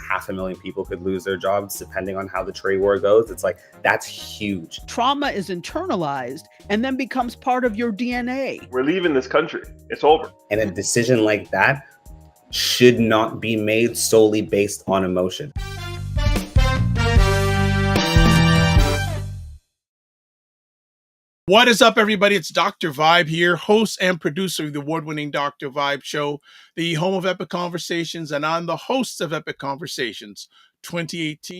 Half a million people could lose their jobs depending on how the trade war goes. It's like, that's huge. Trauma is internalized and then becomes part of your DNA. We're leaving this country. It's over. And a decision like that should not be made solely based on emotion. What is up, everybody? It's Dr. Vibe here, host and producer of the award-winning Dr. Vibe Show, the home of Epic Conversations, and I'm the host of Epic Conversations 2018.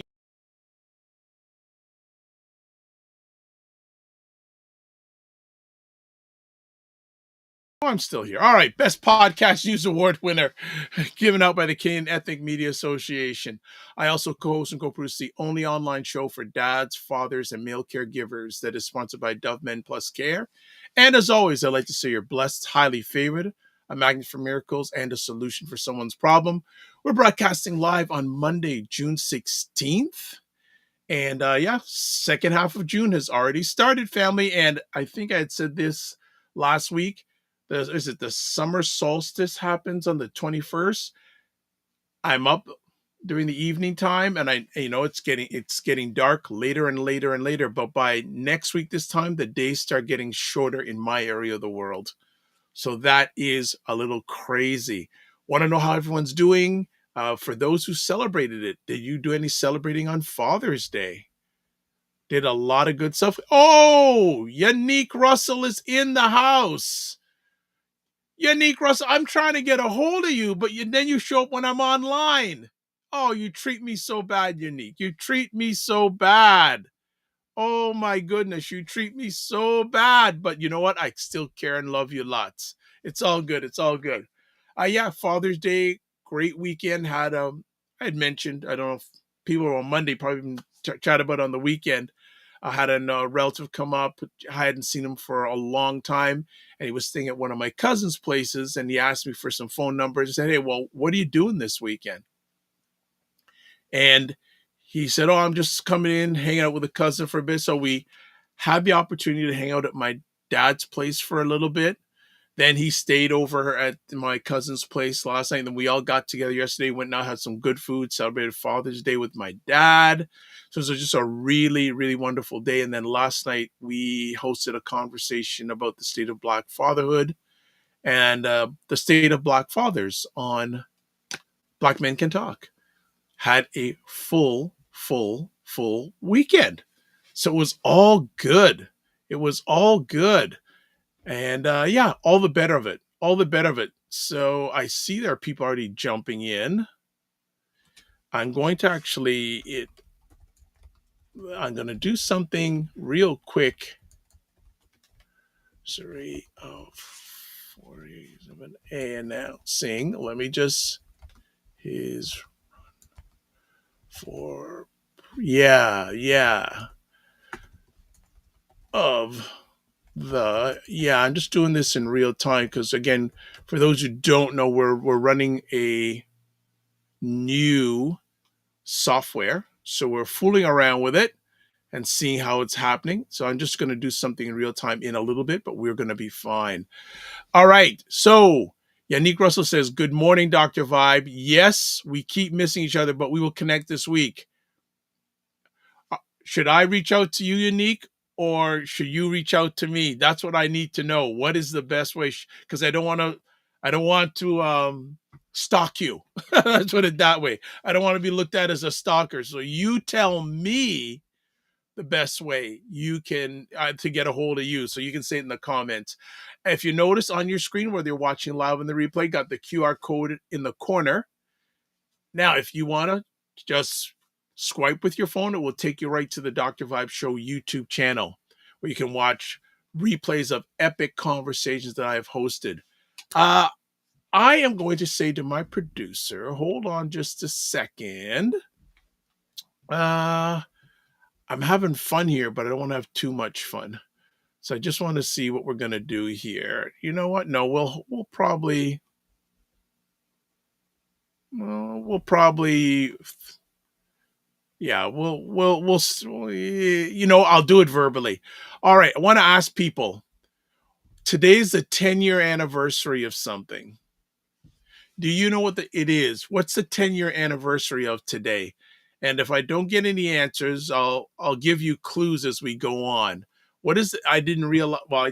Oh, I'm still here. All right, Best Podcast News Award winner, given out by the Canadian Ethnic Media Association. I also co-host and co-produce the only online show for dads, fathers, and male caregivers that is sponsored by Dove Men Plus Care. And as always, I'd like to say you're blessed, highly favored, a magnet for miracles, and a solution for someone's problem. We're broadcasting live on Monday, June 16th. And second half of June has already started, family. And I think I had said this last week. The summer solstice happens on the 21st. I'm up during the evening time, and it's getting dark later and later and later. But by next week, this time, the days start getting shorter in my area of the world. So that is a little crazy. Want to know how everyone's doing? For those who celebrated it, did you do any celebrating on Father's Day? Did a lot of good stuff. Oh, Yannick Russell is in the house. Yannick Russell, I'm trying to get a hold of you, but then you show up when I'm online. Oh, you treat me so bad, Yannick. You treat me so bad. Oh, my goodness, you treat me so bad. But you know what? I still care and love you lots. It's all good. It's all good. Father's Day, great weekend. I had mentioned, I don't know if people on Monday probably chat about on the weekend. I had a relative come up. I hadn't seen him for a long time, and he was staying at one of my cousin's places, and he asked me for some phone numbers. I said, hey, well, what are you doing this weekend? And he said, oh, I'm just coming in, hanging out with a cousin for a bit. So we had the opportunity to hang out at my dad's place for a little bit. Then he stayed over at my cousin's place last night. And then we all got together yesterday, went out, had some good food, celebrated Father's Day with my dad. So it was just a really, really wonderful day. And then last night we hosted a conversation about the state of Black fatherhood and the state of Black fathers on Black Men Can Talk. Had a full weekend. So it was all good. It was all good. And all the better of it. All the better of it. So I see there are people already jumping in. I'm going to I'm going to do something real quick. Sorry, 47 announcing. Let me just I'm just doing this in real time because, again, for those who don't know, we're running a new software, so we're fooling around with it and seeing how it's happening. So I'm just going to do something in real time in a little bit, but we're going to be fine. All right, so Yannick Russell says, good morning, Dr. Vibe. Yes, we keep missing each other, but we will connect this week. Should I reach out to you, Yannick, or should you reach out to me? That's what I need to know. What is the best way? Because I don't want to stalk you. Let's put it that way. I don't want to be looked at as a stalker. So you tell me the best way you can to get a hold of you. So you can say it in the comments. If you notice on your screen where they're watching live in the replay, got the QR code in the corner. Now, if you want to just swipe with your phone, it will take you right to the Dr. Vibe Show YouTube channel where you can watch replays of epic conversations that I have hosted. I am going to say to my producer, hold on just a second. I'm having fun here, but I don't want to have too much fun. So I just want to see what we're going to do here. You know what? No, we'll probably Yeah, I'll do it verbally. All right, I want to ask people. Today's the 10-year anniversary of something. Do you know what it is? What's the 10-year anniversary of today? And if I don't get any answers, I'll give you clues as we go on. What is it? I didn't realize. Well,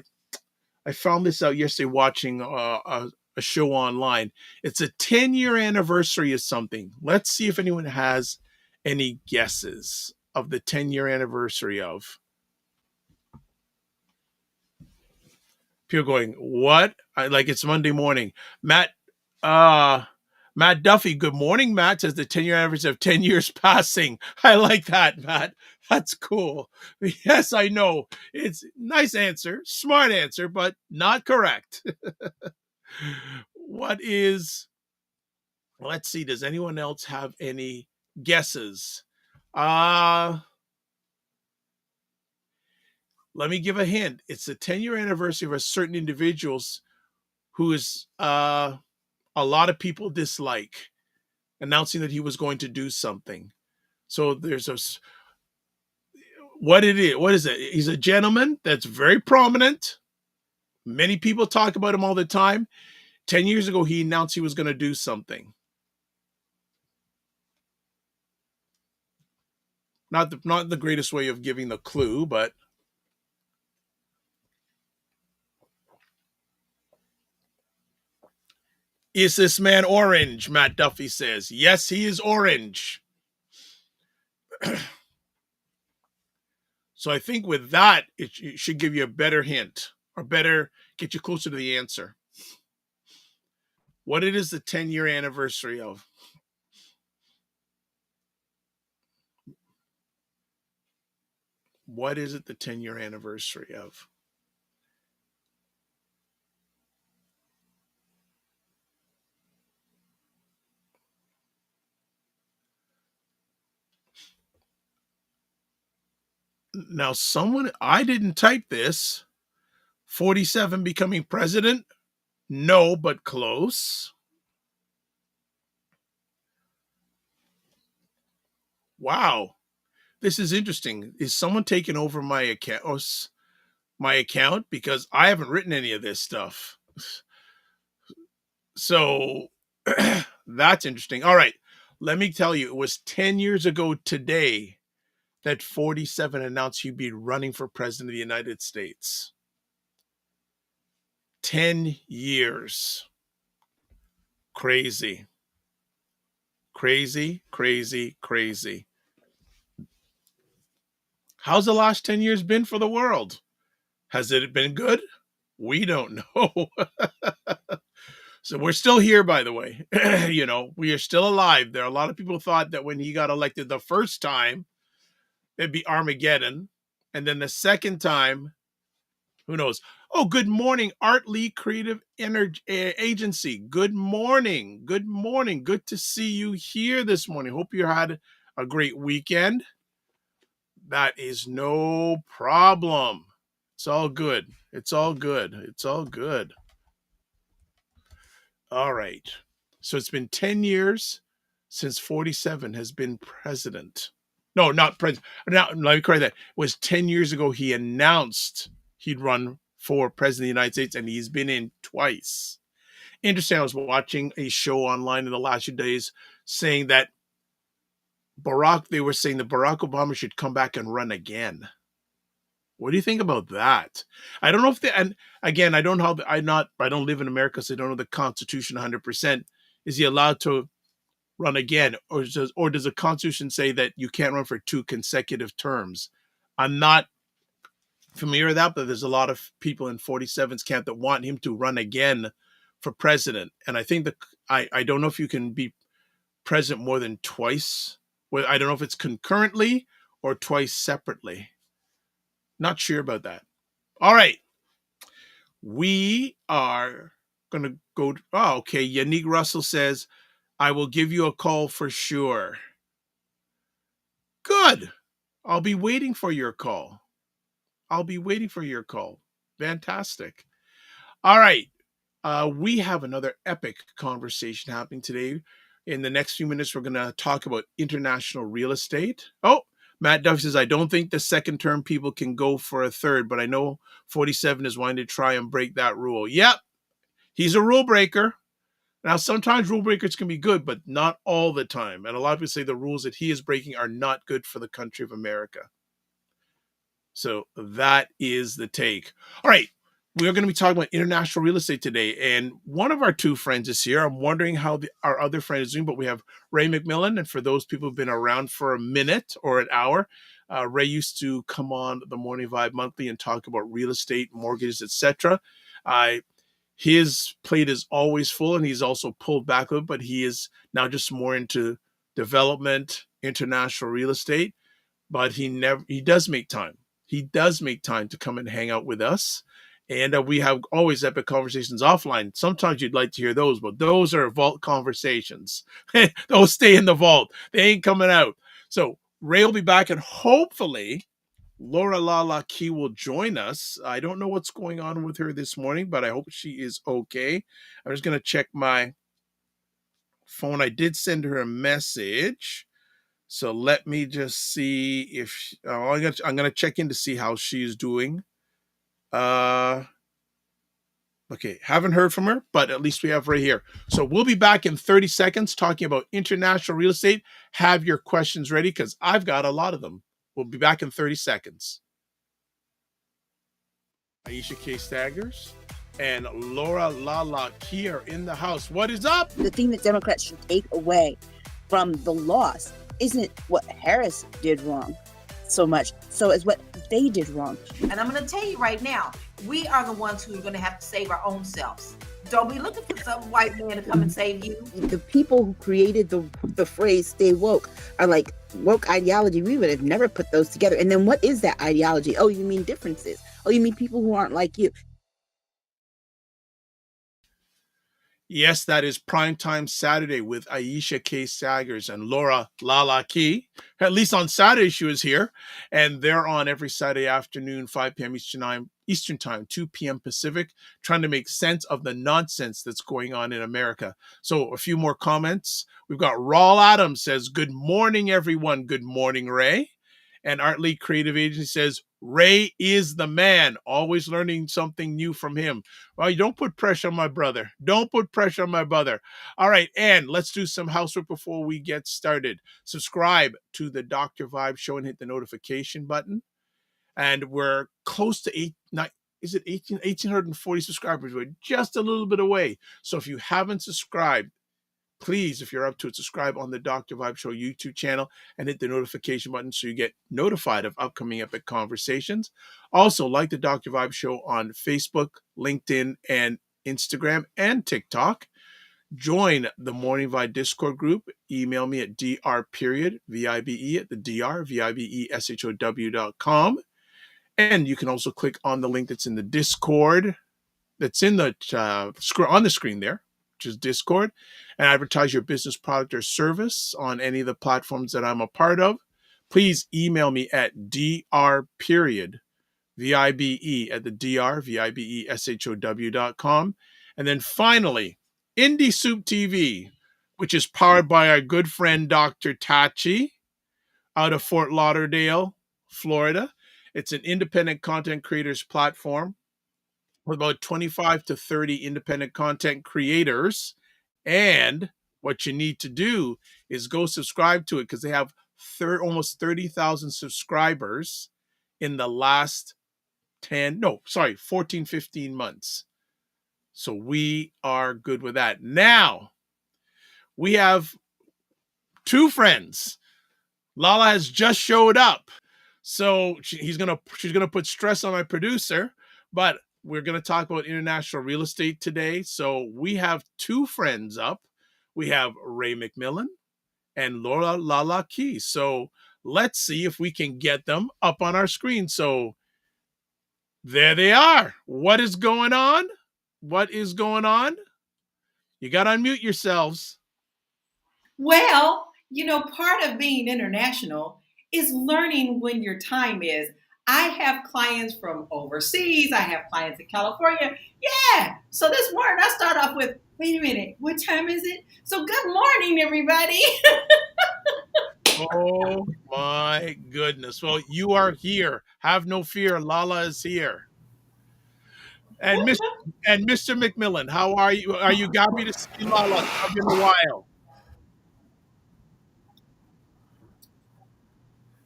I found this out yesterday watching a show online. It's a 10-year anniversary of something. Let's see if anyone has any guesses of the 10-year anniversary of. People going, what? Like it's Monday morning. Matt Duffy, good morning, Matt, says the 10-year anniversary of 10 years passing. I like that, Matt. That's cool. Yes, I know. It's nice answer, smart answer, but not correct. Let's see, does anyone else have any guesses? Let me give a hint. It's the 10-year anniversary of a certain individuals who is a lot of people dislike, announcing that he was going to do something. So what is it? He's a gentleman that's very prominent. Many people talk about him all the time. 10 years ago, he announced he was going to do something. Not the greatest way of giving the clue, but is this man orange? Matt Duffy says. Yes, he is orange. So I think with that, it should give you a better hint or better get you closer to the answer. What it is the 10-year anniversary of? What is it the 10-year anniversary of? Now, I didn't type this. 47 becoming president? No, but close. Wow. This is interesting. Is someone taking over my account? Because I haven't written any of this stuff. So that's interesting. All right. Let me tell you, it was 10 years ago today that 47 announced he'd be running for president of the United States. 10 years. Crazy. Crazy, crazy, crazy. How's the last 10 years been for the world? Has it been good? We don't know. So we're still here, by the way. We are still alive. There are a lot of people who thought that when he got elected the first time, it'd be Armageddon. And then the second time, who knows? Oh, good morning, Art Lee Creative Energy Agency. Good morning. Good morning. Good to see you here this morning. Hope you had a great weekend. That is no problem. It's all good. It's all good. It's all good. All right. So it's been 10 years since 47 has been president. No, not president. Now, let me correct that. It was 10 years ago he announced he'd run for president of the United States, and he's been in twice. Interesting. I was watching a show online in the last few days saying that they were saying that Barack Obama should come back and run again. What do you think about that? I don't know and again, I don't live in America, so I don't know the Constitution 100%. Is he allowed to run again? Or does the Constitution say that you can't run for 2 consecutive terms? I'm not familiar with that, but there's a lot of people in 47's camp that want him to run again for president. And I think I don't know if you can be president more than twice. Well, I don't know if it's concurrently or twice separately. Not sure about that. All right. We are going to go. Okay. Yannick Russell says, I will give you a call for sure. Good. I'll be waiting for your call. Fantastic. All right. We have another epic conversation happening today. In the next few minutes, we're going to talk about international real estate. Oh, Matt Duffy says, I don't think the second term people can go for a third, but I know 47 is wanting to try and break that rule. Yep, he's a rule breaker. Now, sometimes rule breakers can be good, but not all the time. And a lot of people say the rules that he is breaking are not good for the country of America. So that is the take. All right. We're going to be talking about international real estate today. And one of our two friends is here. I'm wondering how our other friend is doing, but we have Ray McMillan. And for those people who've been around for a minute or an hour, Ray used to come on the Morning Vibe Monthly and talk about real estate, mortgages, etc. His plate is always full, and he's also pulled back a bit, but he is now just more into development, international real estate. But he does make time. He does make time to come and hang out with us. And we have always epic conversations offline. Sometimes you'd like to hear those, but those are vault conversations. Those stay in the vault. They ain't coming out. So Ray will be back, and hopefully LaLa Key will join us. I don't know what's going on with her this morning, but I hope she is okay. I'm just going to check my phone. I did send her a message. So let me just see if I'm going to check in to see how she's doing. Okay, haven't heard from her, but at least we have right here. So we'll be back in 30 seconds talking about international real estate. Have your questions ready because I've got a lot of them. We'll be back in 30 seconds. Aisha K. Staggers and LaLa Key are in the house. What is up? The thing that Democrats should take away from the loss isn't what Harris did wrong so much, so as what they did wrong. And I'm going to tell you right now, we are the ones who are going to have to save our own selves. Don't be looking for some white man to come and save you. The people who created the phrase "stay woke" are like woke ideology. We would have never put those together. And then what is that ideology? Oh, you mean differences? Oh, you mean people who aren't like you? Yes, that is Primetime Saturday with Aisha K. Staggers and LaLa Key. At least on Saturday, she was here. And they're on every Saturday afternoon, 5 p.m. Eastern Time, 2 p.m. Pacific, trying to make sense of the nonsense that's going on in America. So a few more comments. We've got Raul Adams says, good morning, everyone. Good morning, Ray. And Art Lee Creative Agency says, Ray is the man, always learning something new from him. Well, you don't put pressure on my brother. Don't put pressure on my brother. All right, and let's do some housework before we get started. Subscribe to the Dr. Vibe Show and hit the notification button. And we're close to 1,840 subscribers. We're just a little bit away. So if you haven't subscribed, please, if you're up to it, subscribe on the Dr. Vibe Show YouTube channel and hit the notification button so you get notified of upcoming epic conversations. Also, like the Dr. Vibe Show on Facebook, LinkedIn, and Instagram and TikTok. Join the Morning Vibe Discord group. Email me at dr.vibe@thedr.com. And you can also click on the link that's in the Discord, that's in the on the screen there, which is Discord, and advertise your business product or service on any of the platforms that I'm a part of. Please email me at dr.vibe@thedr.com. And then finally, Indie Soup TV, which is powered by our good friend Dr. Tachi out of Fort Lauderdale, Florida. It's an independent content creators platform with about 25 to 30 independent content creators. And what you need to do is go subscribe to it because they have almost 30,000 subscribers in the last 14, 15 months. So we are good with that. Now, we have two friends. LaLa has just showed up. So she's gonna put stress on my producer, but we're gonna talk about international real estate today. So we have two friends up. We have Ray McMillan and LaLa Key. So let's see if we can get them up on our screen. So there they are. What is going on? What is going on? You got to unmute yourselves. Well, part of being international is learning when your time is. I have clients from overseas. I have clients in California. Yeah. So this morning I start off with, wait a minute, what time is it? So good morning, everybody. Oh my goodness. Well, you are here. Have no fear. LaLa is here. And Mr. McMillan, how are you? Are you happy to see LaLa? It's been a while.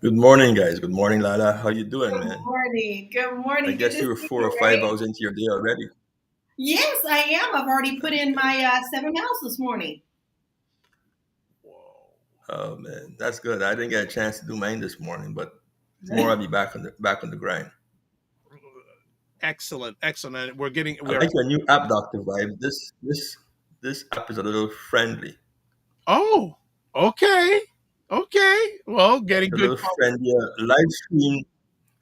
Good morning, guys. Good morning, Lala. How you doing, Good man? morning. Good I morning. Good guess to you were see 4 or 5 you, Ray. hours into your day already. Yes, I am. I've already put in my 7 miles this morning. Whoa. Oh man, that's good. I didn't get a chance to do mine this morning, but tomorrow I'll be back on the grind. Excellent, excellent. I like your new app, Doctor Vibe. This app is a little friendly. Oh, okay. Okay. Well, getting It's a good. little friendlier. Live stream.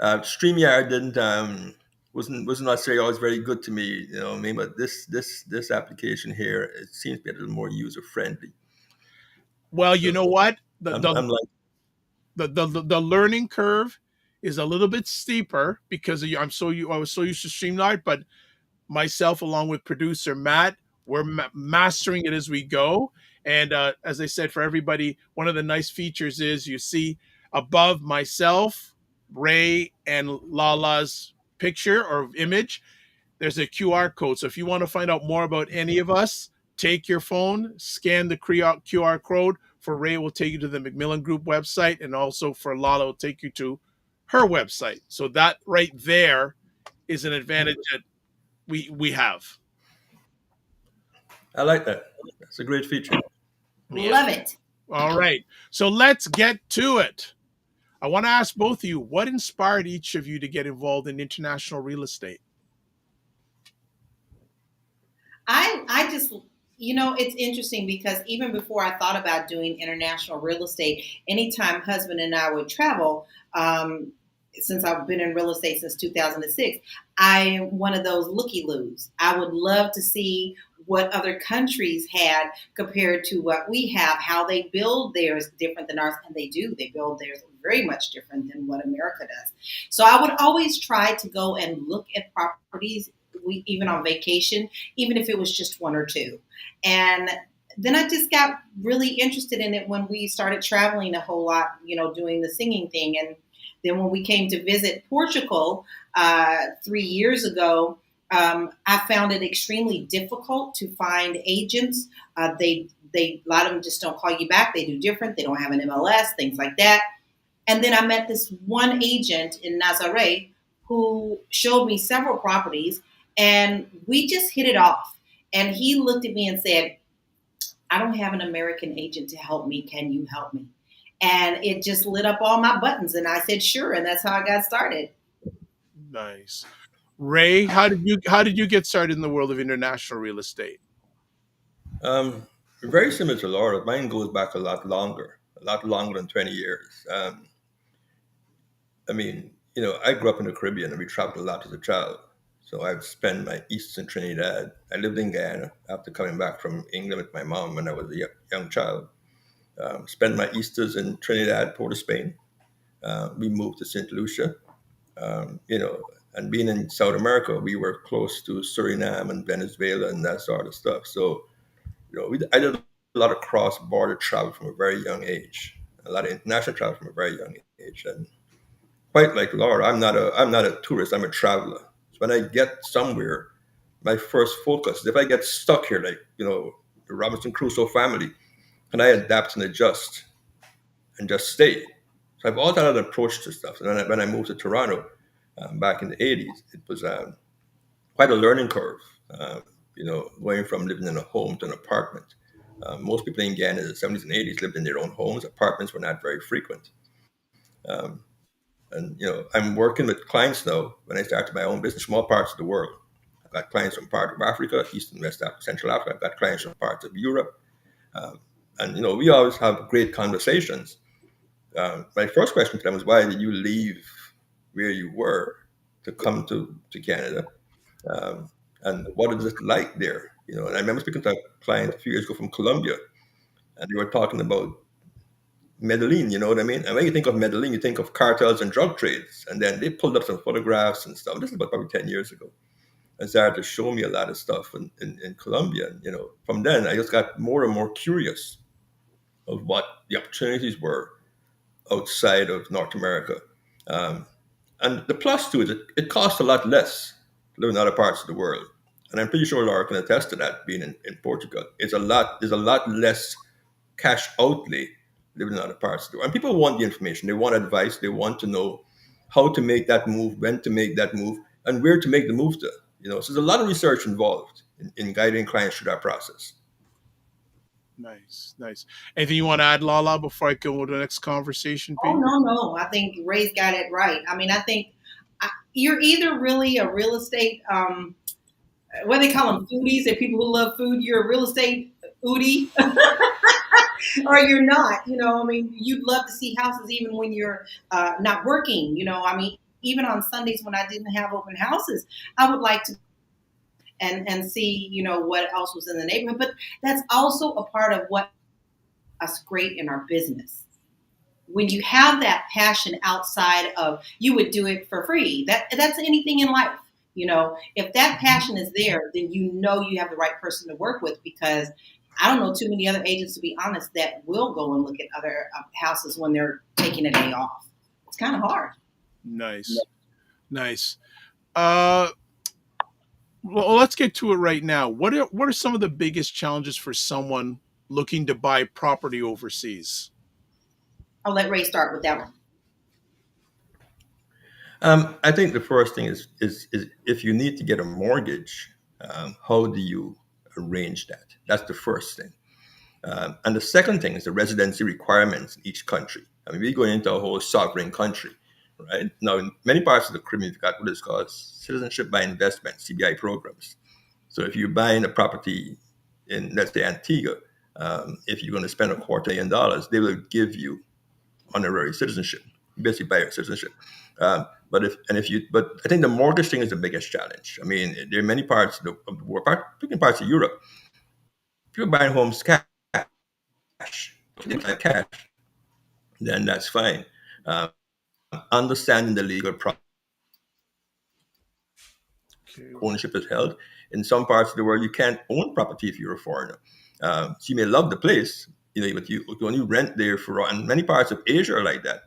StreamYard didn't wasn't necessarily always very good to me. You know what I mean? But this application here, it seems to be a little more user friendly. Well, you know So what? I'm like. The learning curve is a little bit steeper because I was so used to Streamline, but myself along with producer Matt, we're mastering it as we go. And as I said, for everybody, one of the nice features is you see above myself, Ray, and Lala's picture or image, there's a QR code. So if you want to find out more about any of us, take your phone, scan the QR code. For Ray, will take you to the McMillan Group website, and also for LaLa, will take you to her website. So that right there is an advantage that we have. I like that. That's a great feature. Yeah. Love it. All right. So let's get to it. I want to ask both of you, what inspired each of you to get involved in international real estate? I just, it's interesting because even before I thought about doing international real estate, anytime husband and I would travel, since I've been in real estate since 2006, I'm one of those looky-loos. I would love to see what other countries had compared to what we have, how they build theirs different than ours, and they do. They build theirs very much different than what America does. So I would always try to go and look at properties, even on vacation, even if it was just one or two. And then I just got really interested in it when we started traveling a whole lot, doing the singing thing. And then when we came to visit Portugal 3 years ago, I found it extremely difficult to find agents. They a lot of them just don't call you back. They do different. They don't have an MLS, things like that. And then I met this one agent in Nazaré who showed me several properties, and we just hit it off. And he looked at me and said, I don't have an American agent to help me. Can you help me? And it just lit up all my buttons. And I said, sure. And that's how I got started. Nice. Ray, how did you get started in the world of international real estate? Very similar to Laura. Mine goes back a lot longer than 20 years. I grew up in the Caribbean and we traveled a lot as a child. So I've spent my Easters in Trinidad. I lived in Guyana after coming back from England with my mom when I was a young child. Spent my Easters in Trinidad, Port of Spain. We moved to St. Lucia. And being in South America, we were close to Suriname and Venezuela and that sort of stuff. So, I did a lot of cross-border travel from a very young age, a lot of international travel from a very young age. And quite like Laura, I'm not a tourist, I'm a traveler. So when I get somewhere, my first focus is if I get stuck here, like, the Robinson Crusoe family, can I adapt and adjust and just stay? So I've always had an approach to stuff. And when I moved to Toronto back in the 80s, it was quite a learning curve, going from living in a home to an apartment. Most people in Ghana in the 70s and 80s lived in their own homes. Apartments were not very frequent. I'm working with clients now when I started my own business, small parts of the world. I've got clients from part of Africa, East and West Africa, Central Africa. I've got clients from parts of Europe. We always have great conversations. My first question to them was, why did you leave where you were to come to Canada? And what is it like there? And I remember speaking to a client a few years ago from Colombia, and they were talking about Medellin, you know what I mean? And when you think of Medellin, you think of cartels and drug trades. And then they pulled up some photographs and stuff. This is about probably 10 years ago. And started to show me a lot of stuff in Colombia. You know, from then I just got more and more curious of what the opportunities were outside of North America. Um, and the plus to it, it costs a lot less to live in other parts of the world. And I'm pretty sure Laura can attest to that, being in Portugal. There's a lot less cash outlay living in other parts of the world. And people want the information. They want advice. They want to know how to make that move, when to make that move, and where to make the move to. You know, so there's a lot of research involved in guiding clients through that process. Nice, nice. Anything you want to add, LaLa, before I go to the next conversation? Oh, no. I think Ray's got it right. I mean, I think you're either really a real estate, what they call them, foodies, and people who love food. You're a real estate foodie, or you're not. You know, I mean, you'd love to see houses even when you're not working. You know, I mean, even on Sundays when I didn't have open houses, I would like to and see, you know, what else was in the neighborhood. But that's also a part of what us great in our business. When you have that passion outside of, you would do it for free. That's anything in life. You know, if that passion is there, then you know you have the right person to work with, because I don't know too many other agents, to be honest, that will go and look at other houses when they're taking a day off. It's kind of hard. Nice. Nice. Well, let's get to it right now. What are some of the biggest challenges for someone looking to buy property overseas? I'll let Ray start with that one. I think the first thing is if you need to get a mortgage, how do you arrange that? That's the first thing. And the second thing is the residency requirements in each country. I mean, we're going into a whole sovereign country, right? Now, in many parts of the Caribbean, you've got what is called citizenship by investment, CBI programs. So if you're buying a property in, let's say, Antigua, if you're going to spend $250,000, they will give you honorary citizenship, basically buy your citizenship. But I think the mortgage thing is the biggest challenge. I mean, there are many parts of the world, particularly parts of Europe, people buying homes cash, then that's fine. Understanding the legal ownership is held. In some parts of the world, you can't own property if you're a foreigner. So you may love the place, you know, but you can only rent there and many parts of Asia are like that.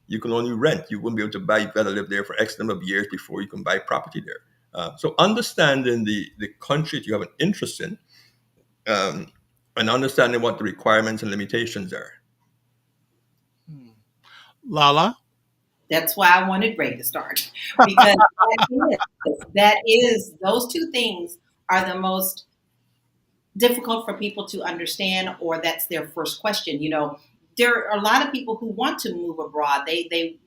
You can only rent. You wouldn't be able to buy. You've got to live there for X number of years before you can buy property there. So understanding the country that you have an interest in, and understanding what the requirements and limitations are. LaLa? That's why I wanted Ray to start, because those two things are the most difficult for people to understand, or that's their first question. You know, there are a lot of people who want to move abroad. They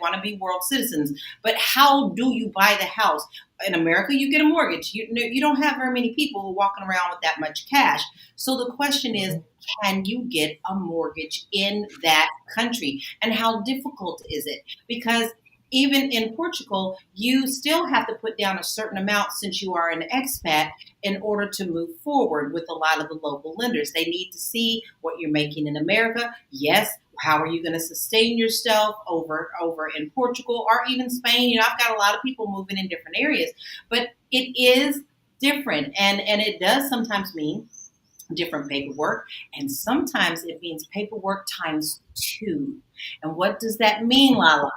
want to be world citizens, but how do you buy the house? In America, you get a mortgage. You don't have very many people who are walking around with that much cash. So the question is, can you get a mortgage in that country? And how difficult is it? Because even in Portugal, you still have to put down a certain amount since you are an expat in order to move forward with a lot of the local lenders. They need to see what you're making in America. Yes. How are you going to sustain yourself over in Portugal or even Spain? You know, I've got a lot of people moving in different areas, but it is different. And it does sometimes mean different paperwork. And sometimes it means paperwork times 2. And what does that mean, LaLa?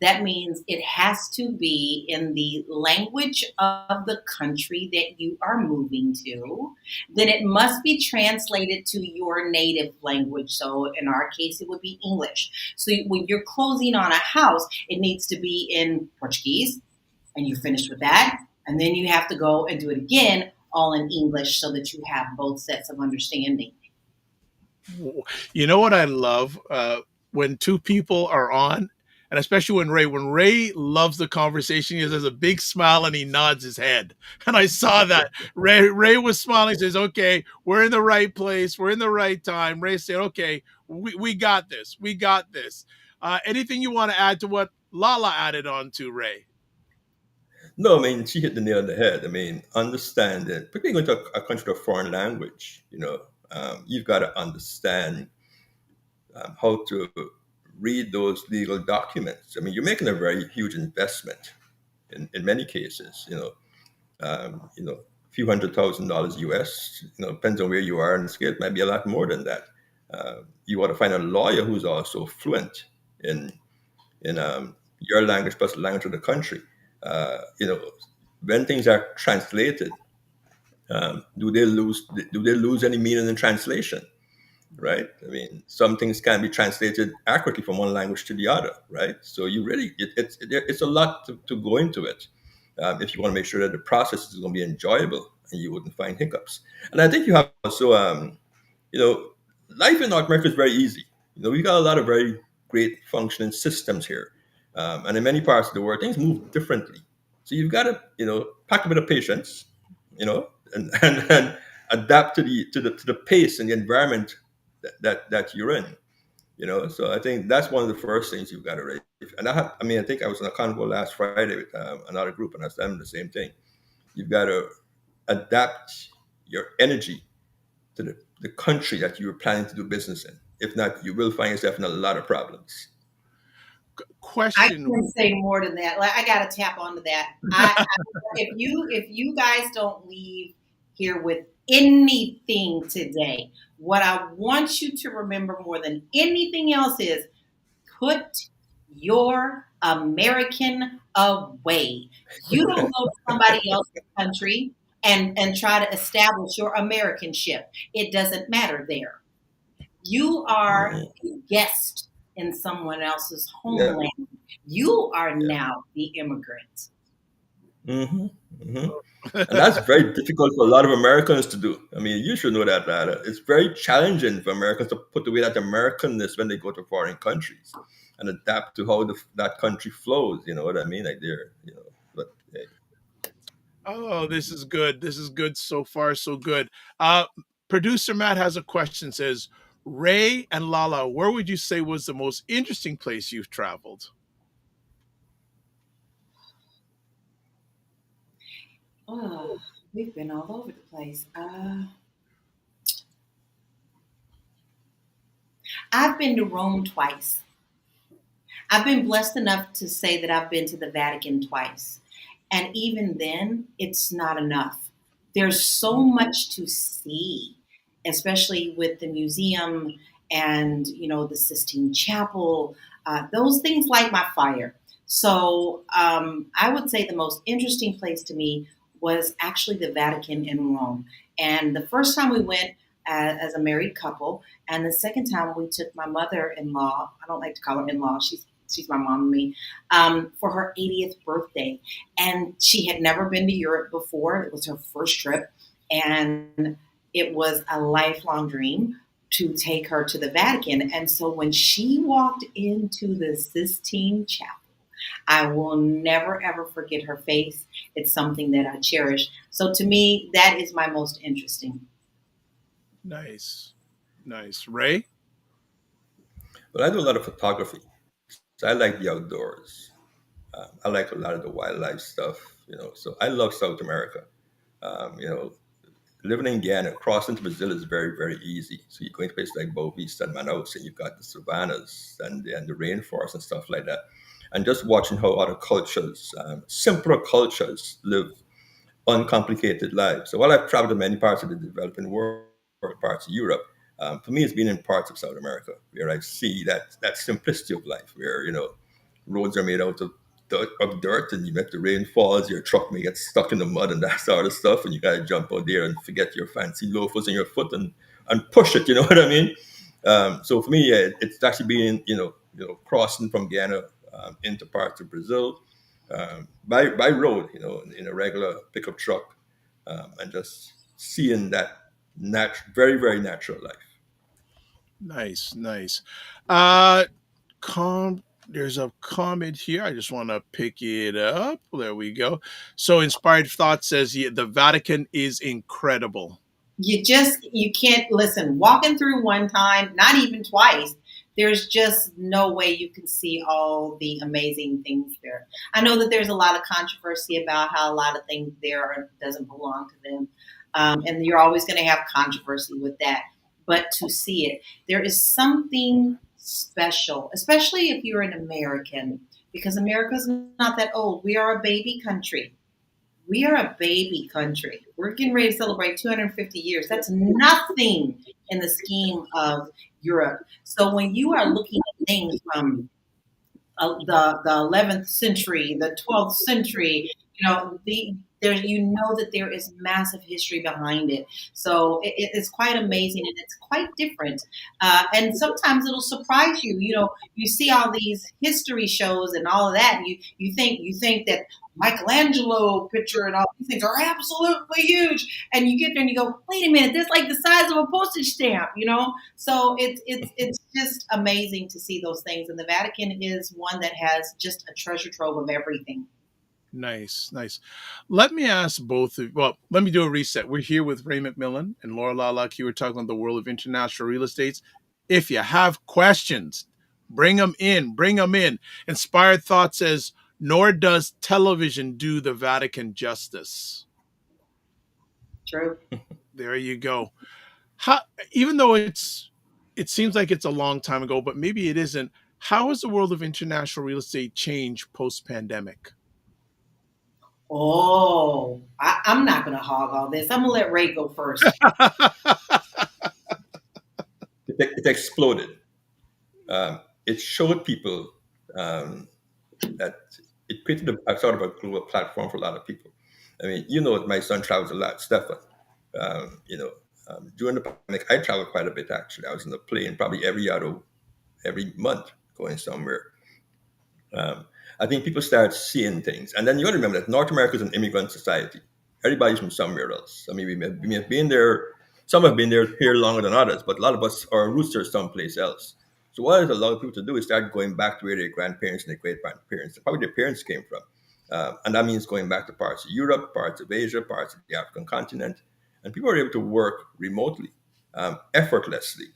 That means it has to be in the language of the country that you are moving to. Then it must be translated to your native language. So in our case, it would be English. So when you're closing on a house, it needs to be in Portuguese, and you're finished with that. And then you have to go and do it again, all in English, so that you have both sets of understanding. You know what I love? When two people are on, and especially when Ray loves the conversation, he has a big smile and he nods his head. And I saw that. Ray was smiling, says, okay, we're in the right place. We're in the right time. Ray said, okay, we got this. We got this. Anything you want to add to what LaLa added on to, Ray? No, I mean, she hit the nail on the head. I mean, understand that, particularly going to a country with a foreign language, you know, you've got to understand how to read those legal documents. I mean, you're making a very huge investment in many cases. A few $100,000 US. Depends on where you are in the scale. It might be a lot more than that. You want to find a lawyer who's also fluent in your language plus the language of the country. When things are translated, do they lose any meaning in translation? Right? I mean, some things can be translated accurately from one language to the other, right? So you really, it's a lot to go into it if you want to make sure that the process is going to be enjoyable and you wouldn't find hiccups. And I think you have also, life in North America is very easy. We got a lot of very great functioning systems here. And in many parts of the world, things move differently. So you've got to, pack a bit of patience, and adapt to the pace and the environment that you're in. So I think that's one of the first things you've got to raise. And I think I was in a convo last Friday with another group, and I was telling them the same thing. You've got to adapt your energy to the country that you're planning to do business in. If not, you will find yourself in a lot of problems. I Question. can say more than that. Like, I got to tap onto that. If you guys don't leave here with anything today, what I want you to remember more than anything else is put your American away. You don't go to somebody else's country and try to establish your Americanship. It doesn't matter there. You are a guest in someone else's homeland. Yeah. You are now the immigrant. Mm-hmm. Mm-hmm. And that's very difficult for a lot of Americans to do. I mean, you should know that, LaLa. It's very challenging for Americans to put away that Americanness when they go to foreign countries and adapt to how that country flows. You know what I mean? Like but hey. Oh, this is good. This is good so far, so good. Producer Matt has a question, says, Ray and LaLa, where would you say was the most interesting place you've traveled? Oh, we've been all over the place. I've been to Rome twice. I've been blessed enough to say that I've been to the Vatican twice. And even then, it's not enough. There's so much to see, especially with the museum and, the Sistine Chapel. Those things light my fire. So I would say the most interesting place to me was actually the Vatican in Rome. And the first time we went as a married couple, and the second time we took my mother-in-law, I don't like to call her in-law, she's my mom and me, for her 80th birthday. And she had never been to Europe before. It was her first trip. And it was a lifelong dream to take her to the Vatican. And so when she walked into the Sistine Chapel, I will never, ever forget her face. It's something that I cherish. So to me, that is my most interesting. Nice. Nice. Ray? Well, I do a lot of photography. So I like the outdoors. I like a lot of the wildlife stuff, So I love South America. Living in Guyana, crossing to Brazil is very, very easy. So you go into places like Boa Vista and Manaus, and you've got the savannas and the rainforest and stuff like that. And just watching how other cultures, simpler cultures, live uncomplicated lives. So while I've traveled to many parts of the developing world, parts of Europe, for me, it's been in parts of South America where I see that simplicity of life, where roads are made out of dirt, and if the rain falls, your truck may get stuck in the mud and that sort of stuff, and you gotta jump out there and forget your fancy loafers in your foot and push it. You know what I mean? So for me, it's actually been crossing from Guyana into parts of Brazil by road, in a regular pickup truck, and just seeing that very, very natural life. Nice. There's a comment here. I just want to pick it up. There we go. So Inspired Thought says the Vatican is incredible. You can't listen. Walking through one time, not even twice, there's just no way you can see all the amazing things there. I know that there's a lot of controversy about how a lot of things there doesn't belong to them. And you're always going to have controversy with that. But to see it, there is something special, especially if you're an American, because America's not that old. We are a baby country. We are a baby country. We're getting ready to celebrate 250 years. That's nothing in the scheme of Europe. So when you are looking at things from the 11th century, the 12th century, that there is massive history behind it. So it's quite amazing and it's quite different. And sometimes it'll surprise you. You see all these history shows and all of that. And you think that Michelangelo picture and all these things are absolutely huge. And you get there and you go, wait a minute, that's like the size of a postage stamp, So it's just amazing to see those things. And the Vatican is one that has just a treasure trove of everything. Nice. Let me ask both of let me do a reset. We're here with Ray McMillan and LaLa. We're talking on the world of international real estate. If you have questions, bring them in. Inspired Thought says, nor does television do the Vatican justice. True. There you go. Even though it seems like it's a long time ago, but maybe it isn't, how has the world of international real estate changed post-pandemic? Oh, I'm not going to hog all this. I'm going to let Ray go first. It exploded. It showed people that it created a sort of a global platform for a lot of people. I mean, my son travels a lot, Stefan. During the pandemic, I traveled quite a bit, actually. I was in the plane probably every month going somewhere. I think people start seeing things. And then you got to remember that North America is an immigrant society. Everybody's from somewhere else. I mean, we may have been there. Some have been there here longer than others, but a lot of us, our roots are someplace else. So what a lot of people to do is start going back to where their grandparents and their great-grandparents, probably their parents came from. And that means going back to parts of Europe, parts of Asia, parts of the African continent. And people are able to work remotely, effortlessly.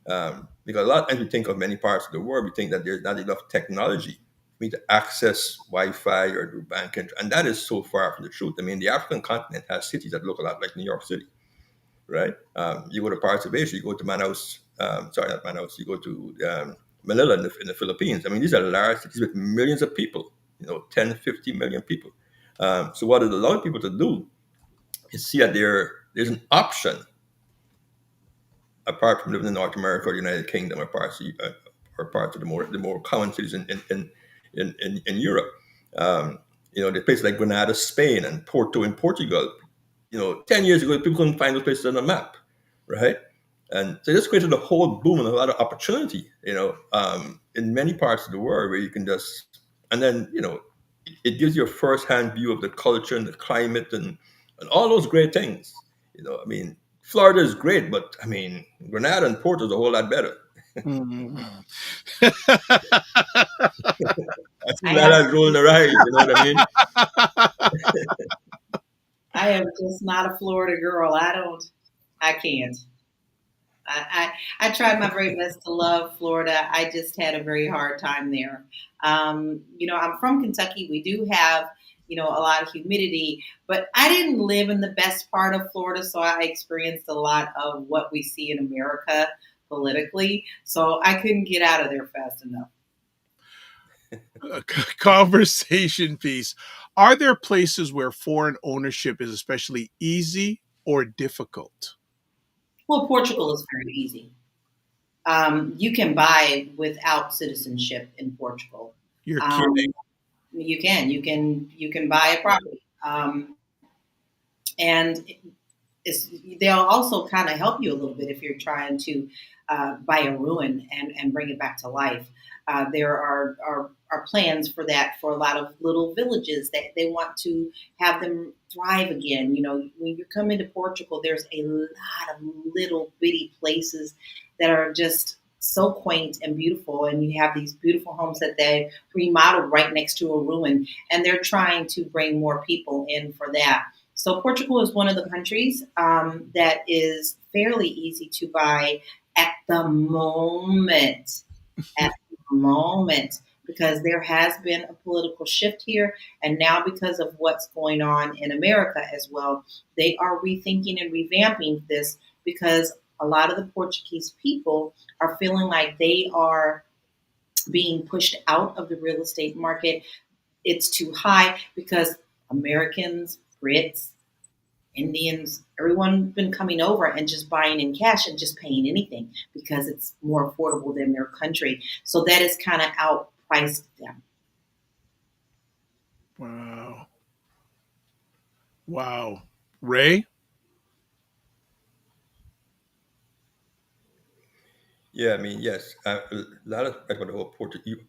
Because a lot of times we think of many parts of the world, we think that there's not enough technology for me to access Wi-Fi or do banking. And that is so far from the truth. I mean, the African continent has cities that look a lot like New York City, right? You go to parts of Asia, you go to you go to Manila in the Philippines. I mean, these are large cities with millions of people, 10, 50 million people. So what it allows people to do is see that there's an option apart from living in North America or the United Kingdom or parts of the more common cities in Europe. The places like Granada, Spain, and Porto in Portugal. 10 years ago, people couldn't find those places on the map, right? And so this created a whole boom and a lot of opportunity, in many parts of the world where you can and then, it gives you a first-hand view of the culture and the climate and all those great things. I mean, Florida is great, but I mean, Granada and Porto is a whole lot better. I see that rolling the ride, you know what I mean? I am just not a Florida girl. I can't. I tried my very best to love Florida. I just had a very hard time there. I'm from Kentucky. We do have, a lot of humidity, but I didn't live in the best part of Florida. So I experienced a lot of what we see in America politically. So I couldn't get out of there fast enough. A conversation piece. Are there places where foreign ownership is especially easy or difficult? Well, Portugal is very easy. You can buy without citizenship in Portugal. You're kidding. You can buy a property. And they'll also kind of help you a little bit if you're trying to buy a ruin and bring it back to life. There are plans for that for a lot of little villages that they want to have them thrive again. When you come into Portugal, there's a lot of little bitty places that are just so quaint and beautiful. And you have these beautiful homes that they remodeled right next to a ruin. And they're trying to bring more people in for that. So Portugal is one of the countries that is fairly easy to buy at the moment. Because there has been a political shift here. And now because of what's going on in America as well, they are rethinking and revamping this because a lot of the Portuguese people are feeling like they are being pushed out of the real estate market. It's too high because Americans, Brits, Indians, everyone been coming over and just buying in cash and just paying anything because it's more affordable than their country. So that has kind of outpriced them. Wow. Wow. Ray? Yeah, I mean, yes, a lot of about the whole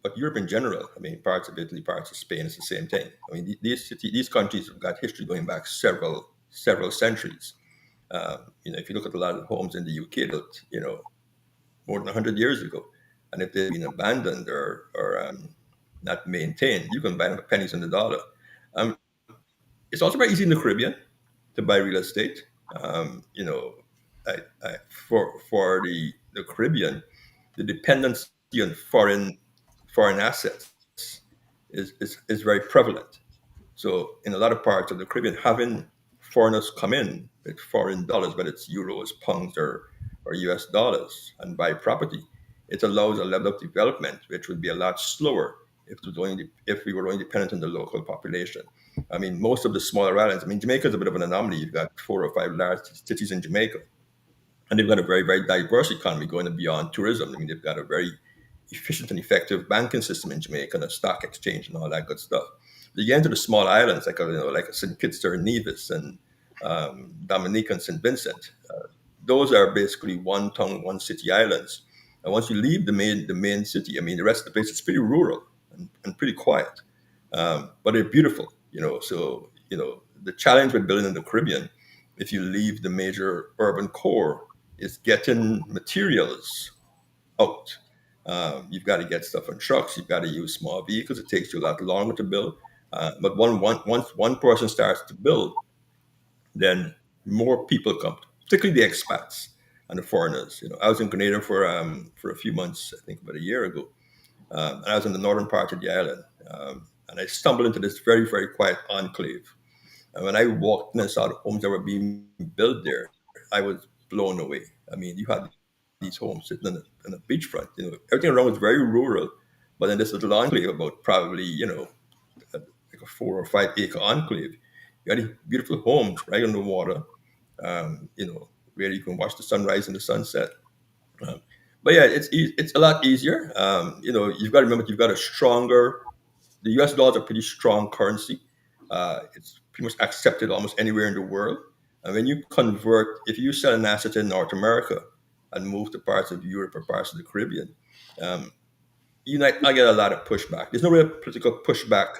but Europe in general. I mean, parts of Italy, parts of Spain, it's the same thing. I mean, these countries have got history going back several centuries. If you look at a lot of the homes in the UK, built more than 100 years ago, and if they've been abandoned or not maintained, you can buy them for pennies on the dollar. Um, it's also very easy in the Caribbean to buy real estate. Um, you know, for the Caribbean, the dependency on foreign assets is very prevalent. So in a lot of parts of the Caribbean, having foreigners come in with foreign dollars, whether it's euros, pounds, or US dollars, and buy property, it allows a level of development which would be a lot slower if we were only dependent on the local population. I mean, most of the smaller islands, I mean, Jamaica is a bit of an anomaly. You've got 4 or 5 large cities in Jamaica, and they've got a very, very diverse economy going beyond tourism. I mean, they've got a very efficient and effective banking system in Jamaica and a stock exchange and all that good stuff. You get into the small islands like St. Kitts and Nevis and Dominica and St. Vincent. Those are basically one town, one city islands. And once you leave the main city, I mean, the rest of the place is pretty rural and pretty quiet, but they're beautiful. So the challenge with building in the Caribbean, if you leave the major urban core, is getting materials out. You've got to get stuff on trucks. You've got to use small vehicles. It takes you a lot longer to build. But once one person starts to build, then more people come, particularly the expats and the foreigners. I was in Grenada for a few months, I think about a year ago, and I was in the northern part of the island, and I stumbled into this very, very quiet enclave. And when I walked in and saw the homes that were being built there, I was blown away. I mean, you had these homes sitting on a beachfront. Everything around was very rural, but in this little enclave, about probably like a 4 or 5 acre enclave, you had these beautiful homes right on the water, where you can watch the sunrise and the sunset. But yeah, it's a lot easier. You've got to remember you've got the U.S. dollar is a pretty strong currency. It's pretty much accepted almost anywhere in the world. And when you convert, if you sell an asset in North America and move to parts of Europe or parts of the Caribbean, you might not get a lot of pushback. There's no real political pushback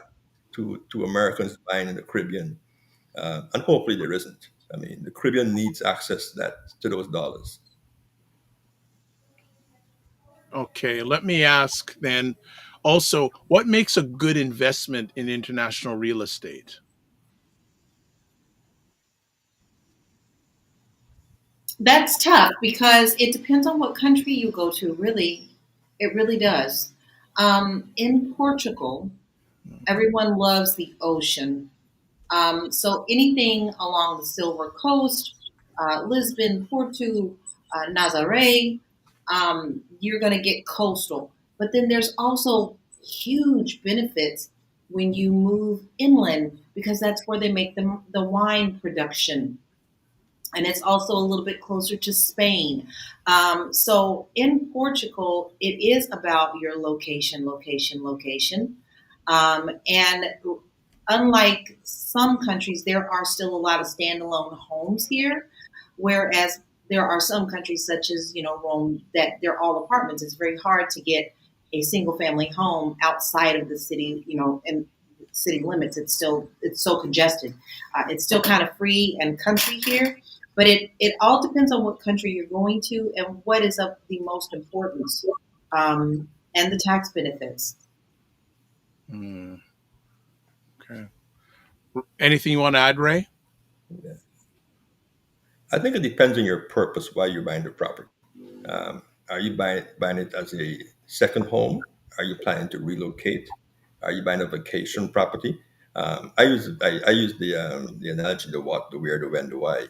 to Americans buying in the Caribbean, and hopefully there isn't. I mean, the Caribbean needs access to those dollars. Okay, let me ask then also, what makes a good investment in international real estate? That's tough because it depends on what country you go to, really. It really does. In Portugal, everyone loves the ocean. So anything along the Silver Coast, Lisbon, Porto, Nazaré, you're going to get coastal. But then there's also huge benefits when you move inland because that's where they make the wine production. And it's also a little bit closer to Spain. So in Portugal, it is about your location, location, location. And unlike some countries, there are still a lot of standalone homes here, whereas there are some countries such as, Rome, that they're all apartments. It's very hard to get a single family home outside of the city, and city limits. It's so congested. It's still kind of free and country here, but it all depends on what country you're going to and what is of the most importance, and the tax benefits. Okay. Anything you want to add, Ray? Yeah. I think it depends on your purpose why you're buying the property. Are you buying it as a second home? Are you planning to relocate? Are you buying a vacation property? I use the analogy, the what, the where, the when, the why.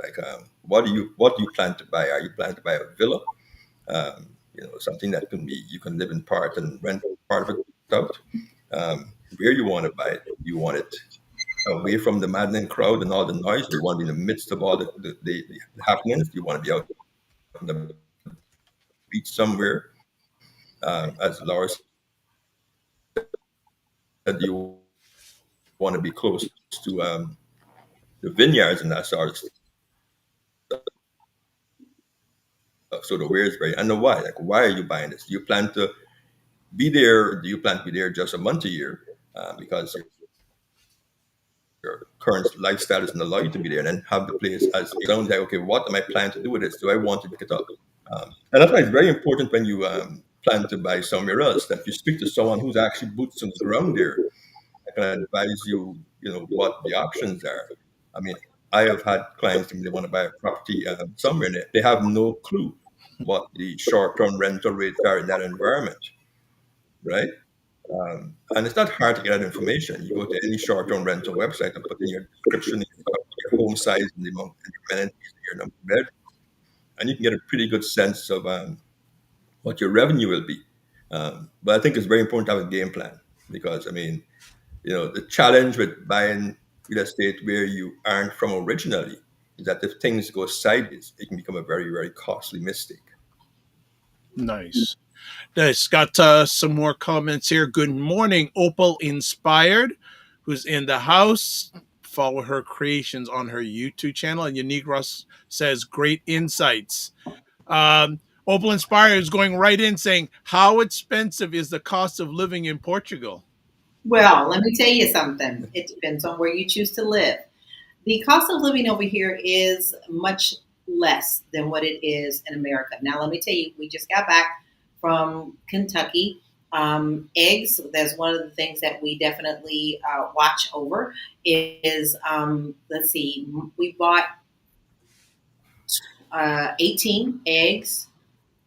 Like what do you plan to buy? Are you planning to buy a villa? Something that you can live in part and rent part of it out. Where you want to buy it? You want it away from the maddening crowd and all the noise. You want to be in the midst of all the happenings. You want to be out on the beach somewhere. As Laura said, you want to be close to the vineyards and that sort of stuff. So the where is very, and the why. Like, why are you buying this? Do you plan to be there? Do you plan to be there just a month a year because your current lifestyle doesn't allow you to be there, and then have the place as it sounds like, okay, what am I planning to do with this? Do I want to pick it up? And that's why it's very important when you plan to buy somewhere else that you speak to someone who's actually boots on the ground there. I can advise you, what the options are. I mean, I have had clients when they want to buy a property somewhere, and they have no clue what the short-term rental rates are in that environment, right? And it's not hard to get that information. You go to any short-term rental website and put in your description, your home size, and the amount of amenities, and your number of bed, and you can get a pretty good sense of what your revenue will be. But I think it's very important to have a game plan because, I mean, the challenge with buying real estate where you aren't from originally is that if things go sideways, it can become a very, very costly mistake. Nice. Nice. Got some more comments here. Good morning, Opal Inspired, who's in the house. Follow her creations on her YouTube channel. And Unique Russ says, great insights. Opal Inspired is going right in saying, how expensive is the cost of living in Portugal? Well, let me tell you something. It depends on where you choose to live. The cost of living over here is much less than what it is in America. Now, let me tell you, we just got back from Kentucky. Eggs, that's one of the things that we definitely watch over is, let's see, we bought 18 eggs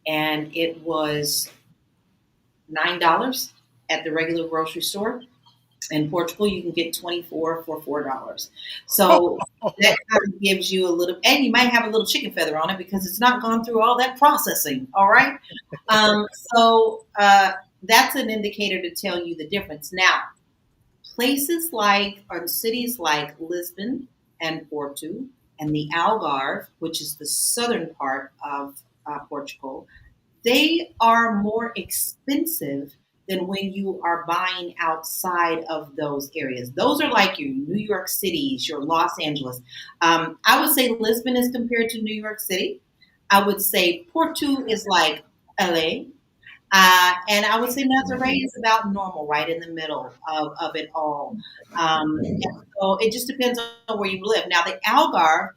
and it was $9 at the regular grocery store. In Portugal, you can get 24 for $4. So that kind of gives you a little, and you might have a little chicken feather on it because it's not gone through all that processing. All right. So that's an indicator to tell you the difference. Now, places like, or cities like Lisbon and Porto and the Algarve, which is the southern part of Portugal, they are more expensive than when you are buying outside of those areas. Those are like your New York Cities, your Los Angeles. I would say Lisbon is compared to New York City. I would say Porto is like LA. And I would say Nazaré is about normal, right in the middle of it all. And so it just depends on where you live. Now, the Algarve,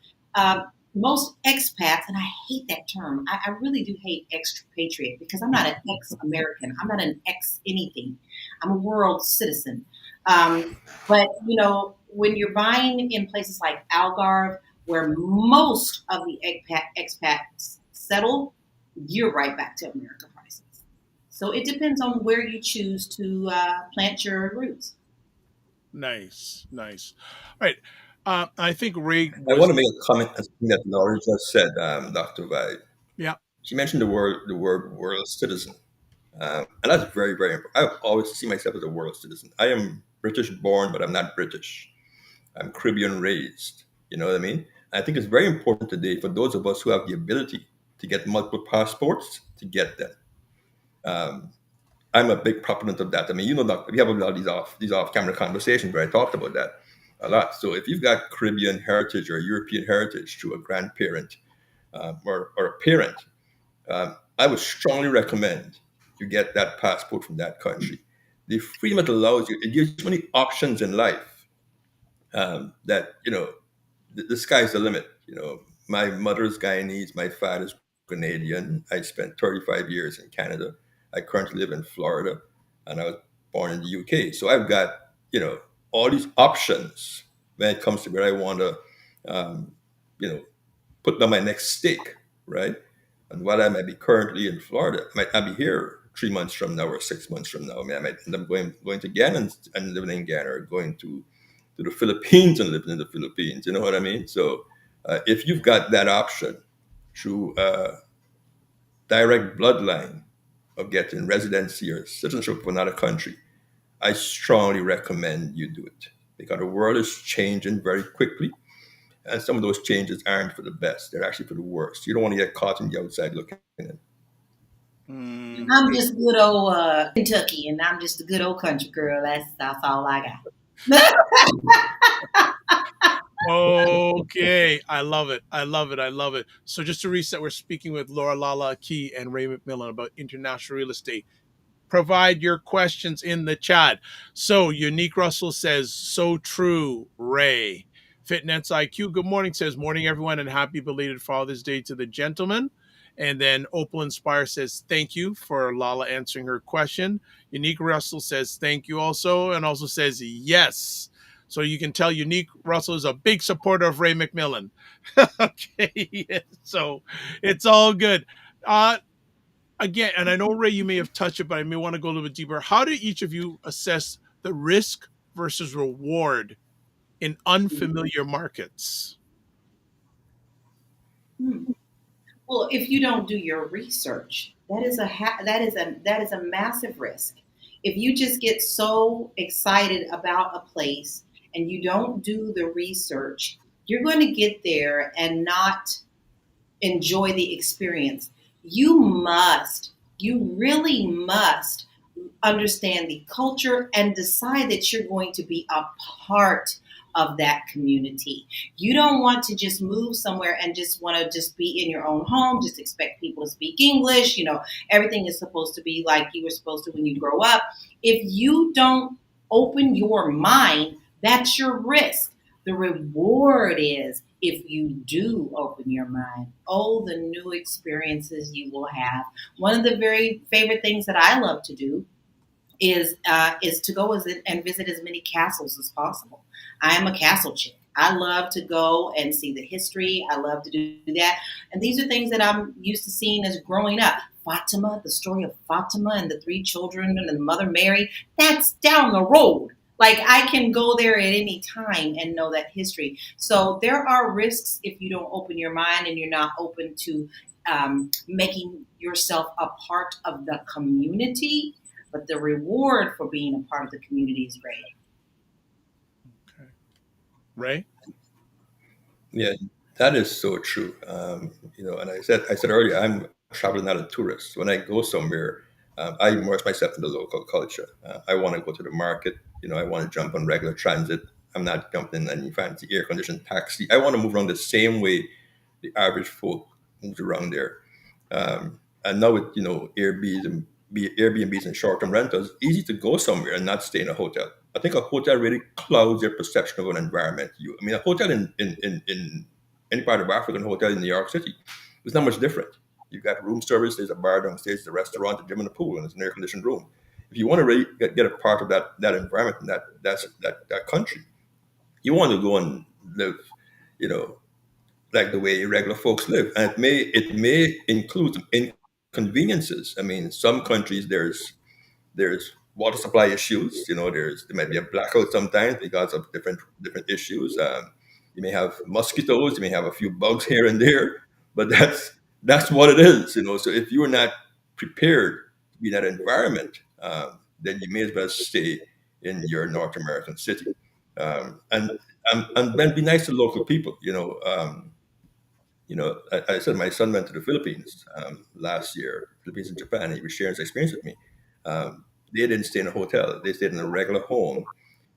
most expats, and I hate that term. I really do hate expatriate because I'm not an ex-American. I'm not an ex-anything. I'm a world citizen. But, when you're buying in places like Algarve, where most of the expats settle, you're right back to America prices. So it depends on where you choose to plant your roots. Nice. All right. I think Ray. I want to make a comment on something that Laura just said, Dr. Vi. Yeah. She mentioned the word world citizen. And that's very, very important. I always see myself as a world citizen. I am British born, but I'm not British. I'm Caribbean raised. You know what I mean? And I think it's very important today for those of us who have the ability to get multiple passports to get them. I'm a big proponent of that. I mean, we have a lot of these off-camera conversations where I talked about that a lot. So if you've got Caribbean heritage or European heritage through a grandparent or a parent, I would strongly recommend you get that passport from that country. The freedom it allows you, it gives you so many options in life that, the sky's the limit. My mother's Guyanese, my father's Canadian. I spent 35 years in Canada. I currently live in Florida, and I was born in the UK. So I've got, all these options when it comes to where I want to, put down my next stake, right? And while I might be currently in Florida, I might not be here 3 months from now or 6 months from now. I mean, I might end up going to Ghana and living in Ghana, or going to the Philippines and living in the Philippines. You know what I mean? So if you've got that option through direct bloodline of getting residency or citizenship of another country, I strongly recommend you do it, because the world is changing very quickly. And some of those changes aren't for the best. They're actually for the worst. You don't want to get caught in the outside looking in. I'm just good old Kentucky, and I'm just a good old country girl. That's all I got. Okay, I love it. I love it. I love it. So just to reset, we're speaking with LaLa Key and Ray McMillan about international real estate. Provide your questions in the chat. So Unique Russell says, so true, Ray. Fitness IQ, good morning, says, morning, everyone, and happy belated Father's Day to the gentleman. And then Opal Inspire says, thank you for LaLa answering her question. Unique Russell says, thank you also, and also says, yes. So you can tell Unique Russell is a big supporter of Ray McMillan. Okay, so it's all good. Again, and I know, Ray, you may have touched it, but I may want to go a little bit deeper. How do each of you assess the risk versus reward in unfamiliar markets? Well, if you don't do your research, that is a massive risk. If you just get so excited about a place and you don't do the research, you're going to get there and not enjoy the experience. You really must understand the culture and decide that you're going to be a part of that community. You don't want to just move somewhere and just want to just be in your own home, just expect people to speak English. Everything is supposed to be like you were supposed to when you grow up. If you don't open your mind, that's your risk. The reward is if you do open your mind. Oh, the new experiences you will have. One of the very favorite things that I love to do is to go and visit as many castles as possible. I am a castle chick. I love to go and see the history. I love to do that. And these are things that I'm used to seeing as growing up. Fatima, the story of Fatima and the 3 children and the Mother Mary, that's down the road. Like, I can go there at any time and know that history. So there are risks if you don't open your mind and you're not open to making yourself a part of the community. But the reward for being a part of the community is great. Okay. Ray? Yeah, that is so true. And I said earlier, I'm traveling, not a tourist. When I go somewhere, I immerse myself in the local culture. I want to go to the market. I want to jump on regular transit. I'm not jumping in any fancy air-conditioned taxi. I want to move around the same way the average folk moves around there. And now with Airbnbs and short-term rentals, easy to go somewhere and not stay in a hotel. I think a hotel really clouds your perception of an environment. A hotel in any part of Africa, a hotel in New York City, is not much different. You've got room service, there's a bar downstairs, there's a restaurant, a gym, and a pool, and it's an air-conditioned room. If you want to really get a part of that environment and that country, you want to go and live, like the way regular folks live. And it may include some inconveniences. I mean, some countries there's water supply issues. There might be a blackout sometimes because of different issues. You may have mosquitoes, you may have a few bugs here and there, but that's what it is. So if you're not prepared to be in that environment, then you may as well stay in your North American city. And then be nice to local people. I said my son went to the Philippines last year, Philippines and Japan, and he was sharing his experience with me. They didn't stay in a hotel. They stayed in a regular home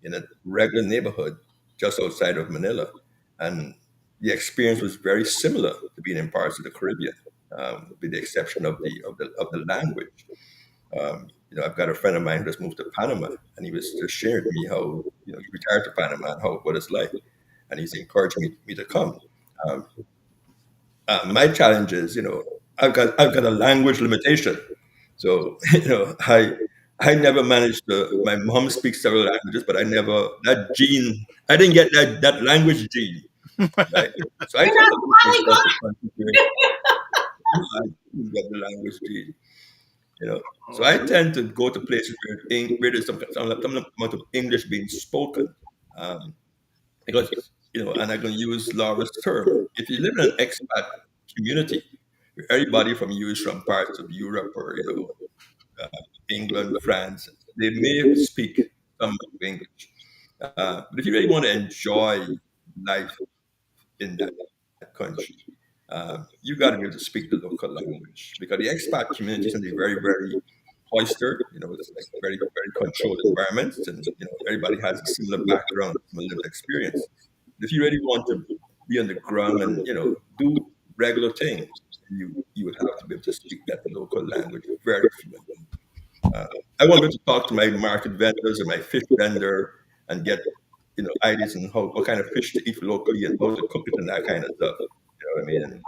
in a regular neighborhood just outside of Manila. And the experience was very similar to being in parts of the Caribbean, with the exception of the language. I've got a friend of mine who just moved to Panama, and he was just sharing with me how he retired to Panama and what it's like, and he's encouraging me to come. My challenge is, I've got a language limitation, so I never managed to. My mom speaks several languages, but I didn't get that language gene. Right? So I didn't get the language gene. You know, so I tend to go to places where there's some amount of English being spoken, um, because and I'm going to use Laura's term. If you live in an expat community, where everybody from you is from parts of Europe or England, France, they may speak some of English, but if you really want to enjoy life in that country, you got to be able to speak the local language because the expat community can be very, very cloistered. It's like very, very controlled environments, and everybody has a similar background, similar lived experience. If you really want to be on the ground and do regular things, you would have to be able to speak that local language very fluently. I want to be able to talk to my market vendors or my fish vendor and get ideas on what kind of fish to eat locally and how to cook it and that kind of stuff. You know what I mean? And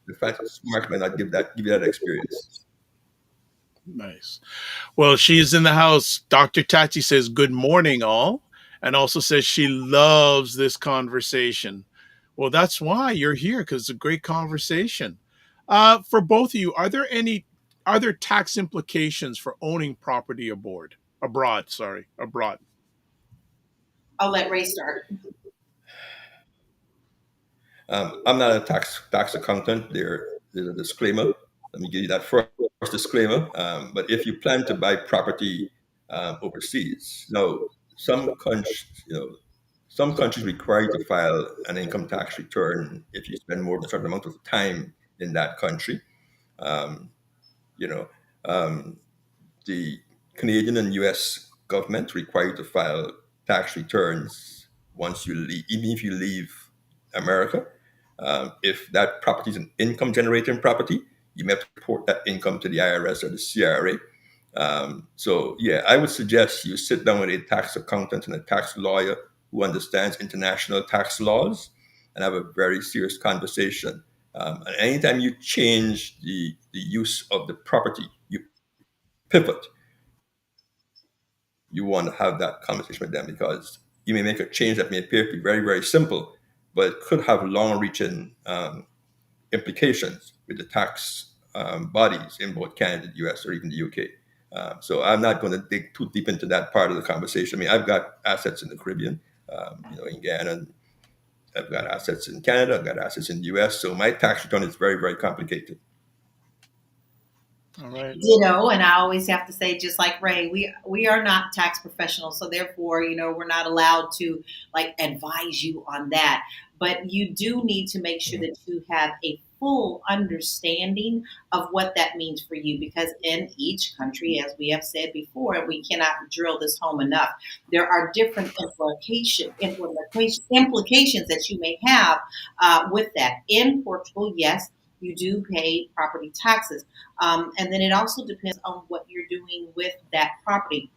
the fact that market might not give you that experience. Nice. Well, she's in the house. Dr. Tati says, good morning, all, and also says she loves this conversation. Well, that's why you're here, because it's a great conversation. For both of you, are there tax implications for owning property abroad? I'll let Ray start. I'm not a tax accountant. There's a disclaimer. Let me give you that first disclaimer. But if you plan to buy property overseas, now some countries require you to file an income tax return if you spend more than a certain amount of time in that country. The Canadian and U.S. government require you to file tax returns once you leave, even if you leave America. If that property is an income generating property, you may have to report that income to the IRS or the CRA. So I would suggest you sit down with a tax accountant and a tax lawyer who understands international tax laws and have a very serious conversation. And anytime you change the use of the property, you pivot. You want to have that conversation with them because you may make a change that may appear to be very, very simple, but it could have long-reaching implications with the tax bodies in both Canada, the US, or even the UK. So I'm not going to dig too deep into that part of the conversation. I mean, I've got assets in the Caribbean, in Guyana. I've got assets in Canada. I've got assets in the US. So my tax return is very, very complicated. All right. And I always have to say, just like Ray, we are not tax professionals, so therefore, we're not allowed to advise you on that. But you do need to make sure that you have a full understanding of what that means for you, because in each country, as we have said before, and we cannot drill this home enough, there are different implications that you may have with that. In Portugal, yes, you do pay property taxes. And then it also depends on what you're doing with that property.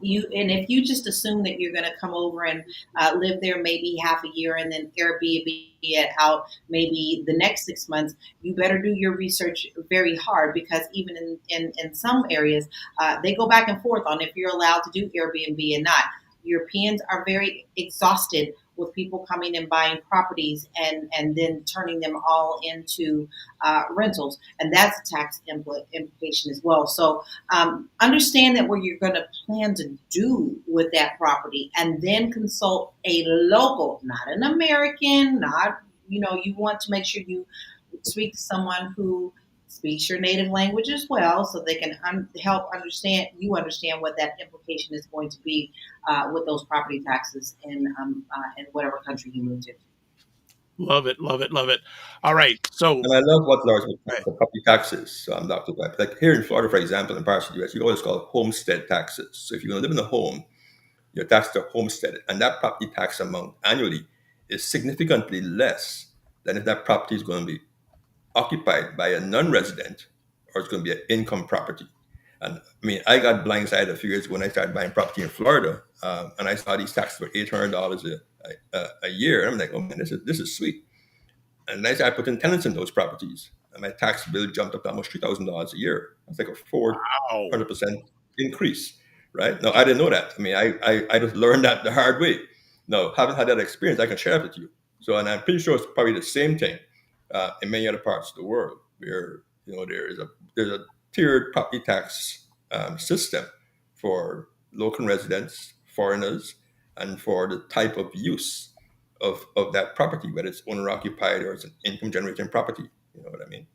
And if you just assume that you're going to come over and live there maybe half a year and then Airbnb it out maybe the next 6 months, you better do your research very hard, because even in some areas, they go back and forth on if you're allowed to do Airbnb and not. Europeans are very exhausted with people coming and buying properties and then turning them all into rentals. And that's a tax implication as well. So understand that what you're going to plan to do with that property, and then consult a local, not an American, you want to make sure you speak to someone who speaks your native language as well, so they can help understand what that implication is going to be with those property taxes in whatever country you move to. Love it, love it, love it. All right, so and I love what Laura's with the property taxes. So I'm Dr. Webb. Like here in Florida, for example, in parts of the US, you always call it homestead taxes. So if you're going to live in a home, your taxes are homesteaded, and that property tax amount annually is significantly less than if that property is going to be occupied by a non-resident, or it's going to be an income property. And I mean, I got blindsided a few years ago when I started buying property in Florida, and I saw these taxes were $800 a year. And I'm like, oh man, this is sweet. And then I started putting tenants in those properties, and my tax bill jumped up to almost $3,000 a year. That's like a 400% increase, right? No, I didn't know that. I mean, I just learned that the hard way. No, haven't had that experience. I can share it with you. So, and I'm pretty sure it's probably the same thing in many other parts of the world where there's a tiered property tax system for local residents, foreigners, and for the type of use of that property, whether it's owner occupied or it's an income generating property. You know what I mean?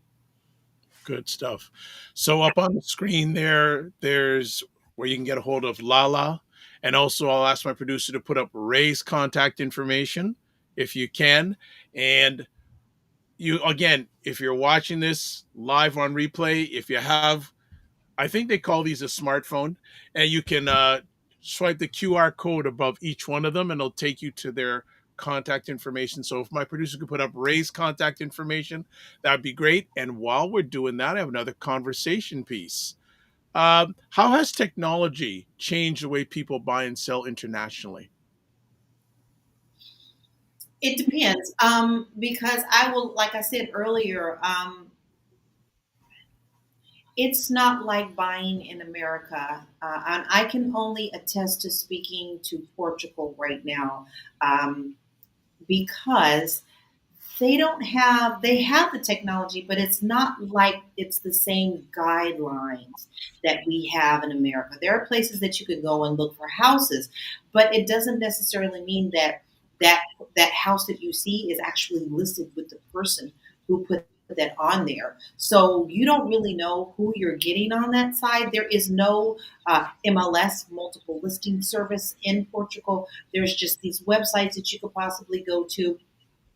Good stuff. So up on the screen there's where you can get a hold of LaLa. And also I'll ask my producer to put up Ray's contact information if you can. And you, again, if you're watching this live on replay, if you have, I think they call these a smartphone, and you can swipe the QR code above each one of them, and it'll take you to their contact information. So if my producer could put up Ray's contact information, that'd be great. And while we're doing that, I have another conversation piece. How has technology changed the way people buy and sell internationally? It depends. Because I will, like I said earlier, it's not like buying in America. And I can only attest to speaking to Portugal right now, because they have the technology, but it's not like it's the same guidelines that we have in America. There are places that you could go and look for houses, but it doesn't necessarily mean that house that you see is actually listed with the person who put that on there. So you don't really know who you're getting on that side. There is no MLS, multiple listing service in Portugal. There's just these websites that you could possibly go to.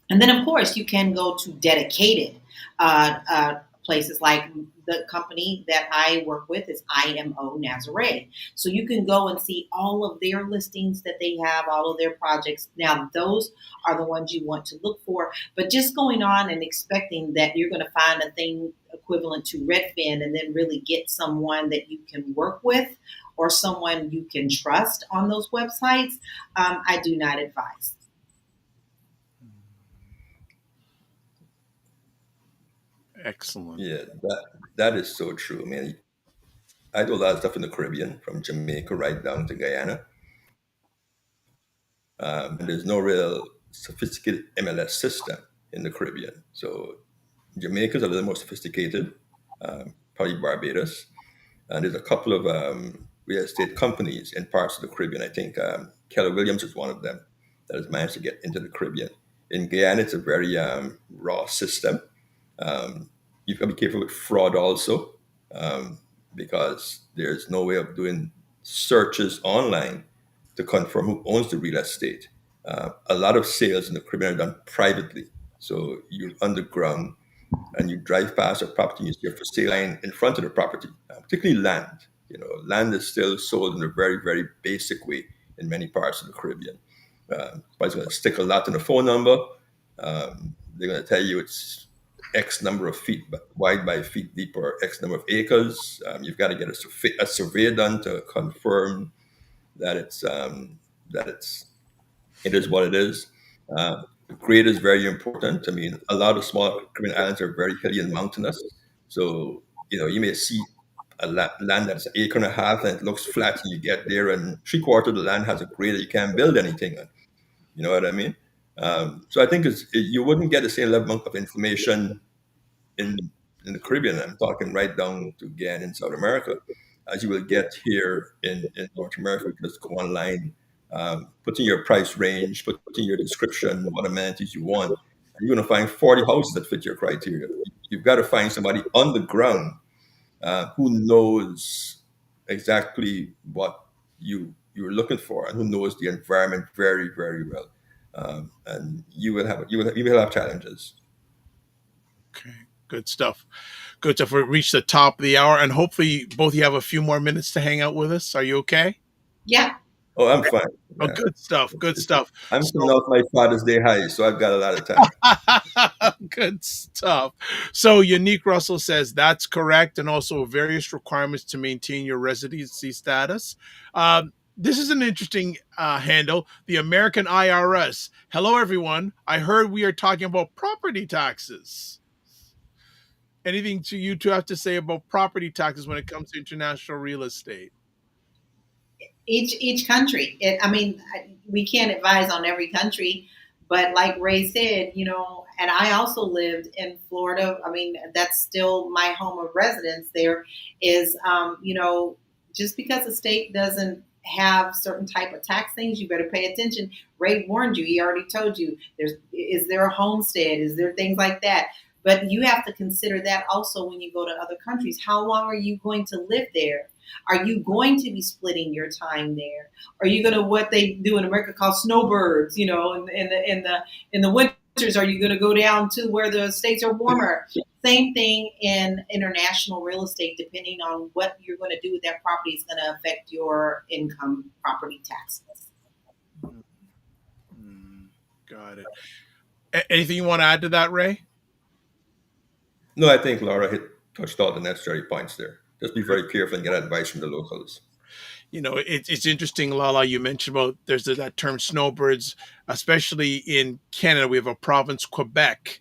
And then, of course, you can go to dedicated places like the company that I work with is IMO Nazare. So you can go and see all of their listings that they have, all of their projects. Now, those are the ones you want to look for. But just going on and expecting that you're going to find a thing equivalent to Redfin and then really get someone that you can work with or someone you can trust on those websites, I do not advise. Excellent. Yeah, that is so true. I mean, I do a lot of stuff in the Caribbean, from Jamaica right down to Guyana. And there's no real sophisticated MLS system in the Caribbean. So Jamaica's a little more sophisticated, probably Barbados. And there's a couple of real estate companies in parts of the Caribbean. I think Keller Williams is one of them that has managed to get into the Caribbean. In Guyana, it's a very raw system. You've got to be careful with fraud also, because there's no way of doing searches online to confirm who owns the real estate. A lot of sales in the Caribbean are done privately. So you're underground and you drive past a property, you see a for sale line in front of the property, particularly land. You know, land is still sold in a very, very basic way in many parts of the Caribbean. Somebody's going to stick a lot in a phone number. They're going to tell you it's X number of feet wide by feet deep or X number of acres. You've got to get a survey done to confirm that it is what it is. Grade is very important. I mean, a lot of small Caribbean islands are very hilly and mountainous. So, you may see a land that's an acre and a half and it looks flat, and you get there and 3/4 of the land has a grade that you can't build anything on. You know what I mean? So I think you wouldn't get the same level of information in the Caribbean. I'm talking right down to Guyana in South America, as you will get here in North America. You just go online, put in your price range, put in your description, what amenities you want, and you're going to find 40 houses that fit your criteria. You've got to find somebody on the ground who knows exactly what you're looking for and who knows the environment very, very well. And you will have challenges. Okay, good stuff. Good stuff. We've reached the top of the hour, and hopefully both of you have a few more minutes to hang out with us. Are you okay? Yeah. Oh, I'm fine. Oh, Yeah. good stuff. Good stuff. I'm coming off my Father's Day high, so I've got a lot of time. Good stuff. So Unique Russell says that's correct, and also various requirements to maintain your residency status. This is an interesting handle. The American IRS. Hello, everyone. I heard we are talking about property taxes. Anything to you two have to say about property taxes when it comes to international real estate? Each country. We can't advise on every country, But like Ray said, and I also lived in Florida. I mean, that's still my home of residence. There is, just because a state doesn't have certain type of tax things, you better pay attention. Ray warned you. He already told you. Is there a homestead? Is there things like that? But you have to consider that also when you go to other countries. How long are you going to live there? Are you going to be splitting your time there? Are you going to what they do in America called snowbirds? In the winters, are you going to go down to where the states are warmer? Same thing in international real estate. Depending on what you're going to do with that property is going to affect your income property taxes. Got it. Anything you want to add to that, Ray? No, I think Laura touched all the necessary points there. Just be very careful and get advice from the locals. It's interesting, LaLa, you mentioned about there's that term snowbirds, especially in Canada. We have a province, Quebec.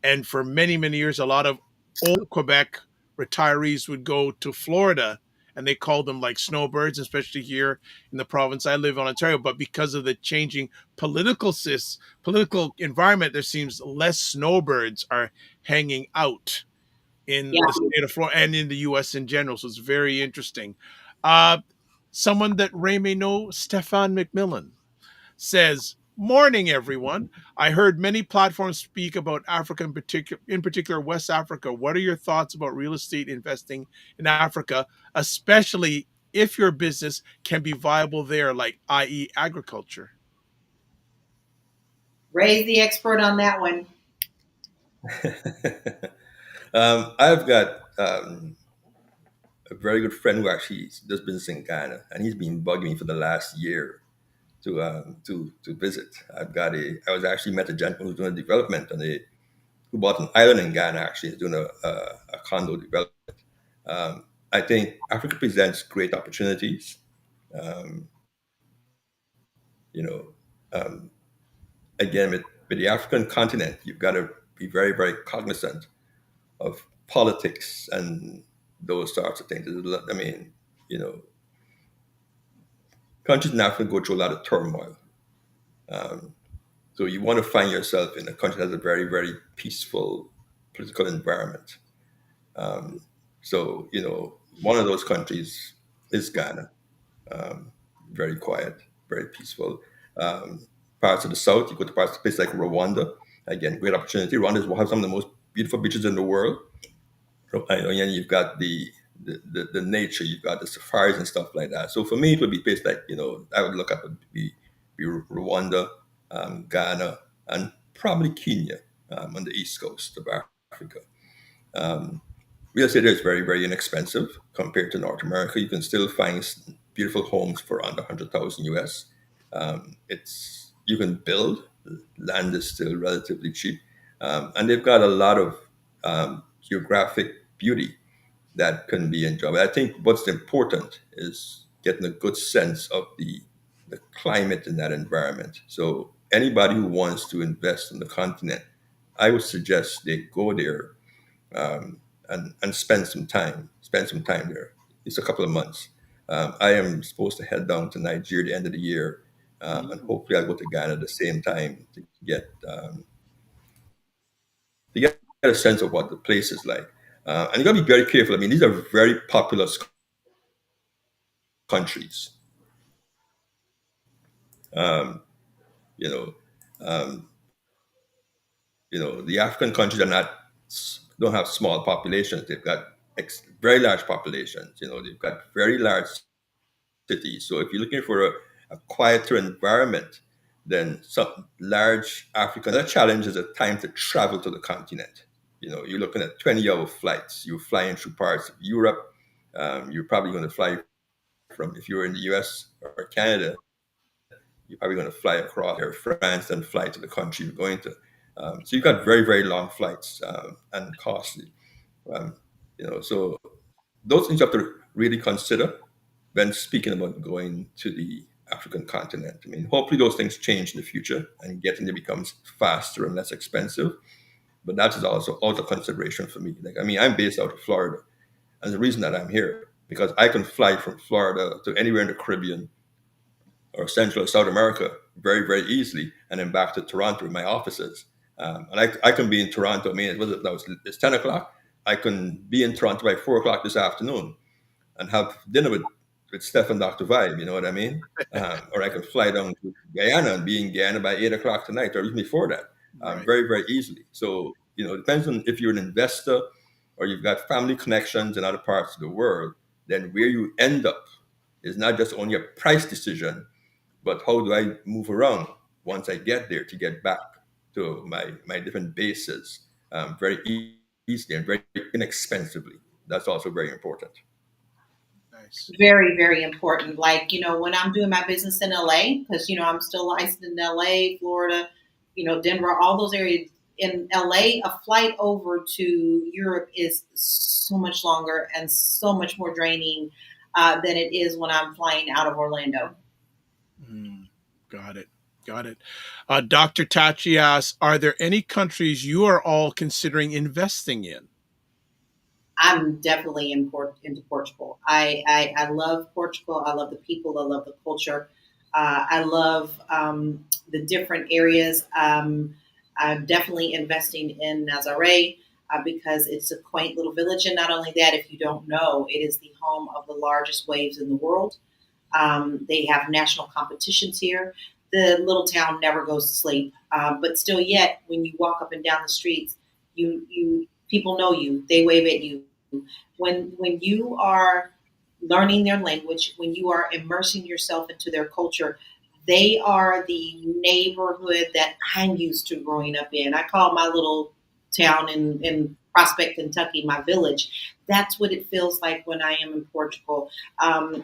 And for many, many years, a lot of old Quebec retirees would go to Florida and they called them like snowbirds, especially here in the province I live in, Ontario. But because of the changing political environment, there seems less snowbirds are hanging out in the state of Florida and in the U.S. in general. So it's very interesting. Someone that Ray may know, Stefan McMillan, says, "Morning, everyone. I heard many platforms speak about Africa, in particular West Africa. What are your thoughts about real estate investing in Africa, especially if your business can be viable there, like i.e. agriculture?" Ray's the expert on that one. I've got a very good friend who actually does business in Ghana, and he's been bugging me for the last year to visit. I was actually met a gentleman who's doing a development who bought an island in Ghana. Actually, he's doing a condo development. I think Africa presents great opportunities. Again, with the African continent, you've got to be very, very cognizant of politics and those sorts of things. I mean, countries in Africa go through a lot of turmoil. So you want to find yourself in a country that has a very, very peaceful political environment. So, one of those countries is Ghana. Very quiet, very peaceful. Parts of the south, you go to places like Rwanda. Again, great opportunity. Rwanda will have some of the most beautiful beaches in the world. And you've got the nature, you've got the safaris and stuff like that. So for me, it would be places like, I would look at would be Rwanda, Ghana, and probably Kenya on the east coast of Africa. Real estate is very, very inexpensive compared to North America. You can still find beautiful homes for under 100,000 US. You can build. Land is still relatively cheap, and they've got a lot of geographic beauty that can be enjoyed. I think what's important is getting a good sense of the climate in that environment. So anybody who wants to invest in the continent, I would suggest they go there and spend some time there. It's a couple of months. I am supposed to head down to Nigeria at the end of the year, and hopefully I'll go to Ghana at the same time to get a sense of what the place is like. And you got to be very careful. I mean, these are very populous countries. The African countries don't have small populations. They've got very large populations. They've got very large cities. So if you're looking for a quieter environment, then some large African, the challenge is the time to travel to the continent. You're looking at 20-hour flights. You're flying through parts of Europe. You're probably going to fly if you're in the US or Canada, you're probably going to fly across France and fly to the country you're going to. So you've got very, very long flights and costly. So those things you have to really consider when speaking about going to the African continent. I mean, hopefully those things change in the future and getting there becomes faster and less expensive. But that is also a consideration for me. I'm based out of Florida. And the reason that I'm here, because I can fly from Florida to anywhere in the Caribbean or Central or South America very, very easily, and then back to Toronto in my offices. And I can be in Toronto. I mean, it's 10 o'clock. I can be in Toronto by 4 o'clock this afternoon and have dinner with Steph and Dr. Vibe, you know what I mean? Or I can fly down to Guyana and be in Guyana by 8 o'clock tonight, or even before that, Right. very, very easily. So, it depends on if you're an investor or you've got family connections in other parts of the world, then where you end up is not just only a price decision, but how do I move around once I get there to get back to my different bases very easily and very inexpensively. That's also very important. Nice. Very, very important. Like, when I'm doing my business in LA, because, I'm still licensed in LA, Florida, Denver, all those areas. In LA, a flight over to Europe is so much longer and so much more draining than it is when I'm flying out of Orlando. Got it. Dr. Tachi asks, are there any countries you are all considering investing in? I'm definitely into Portugal. I love Portugal. I love the people. I love the culture. I love the different areas. I'm definitely investing in Nazaré because it's a quaint little village. And not only that, if you don't know, it is the home of the largest waves in the world. They have national competitions here. The little town never goes to sleep. But still yet, when you walk up and down the streets, you people know you. They wave at you. When you are learning their language, when you are immersing yourself into their culture, they are the neighborhood that I'm used to growing up in. I call my little town in Prospect, Kentucky, my village. That's what it feels like when I am in Portugal.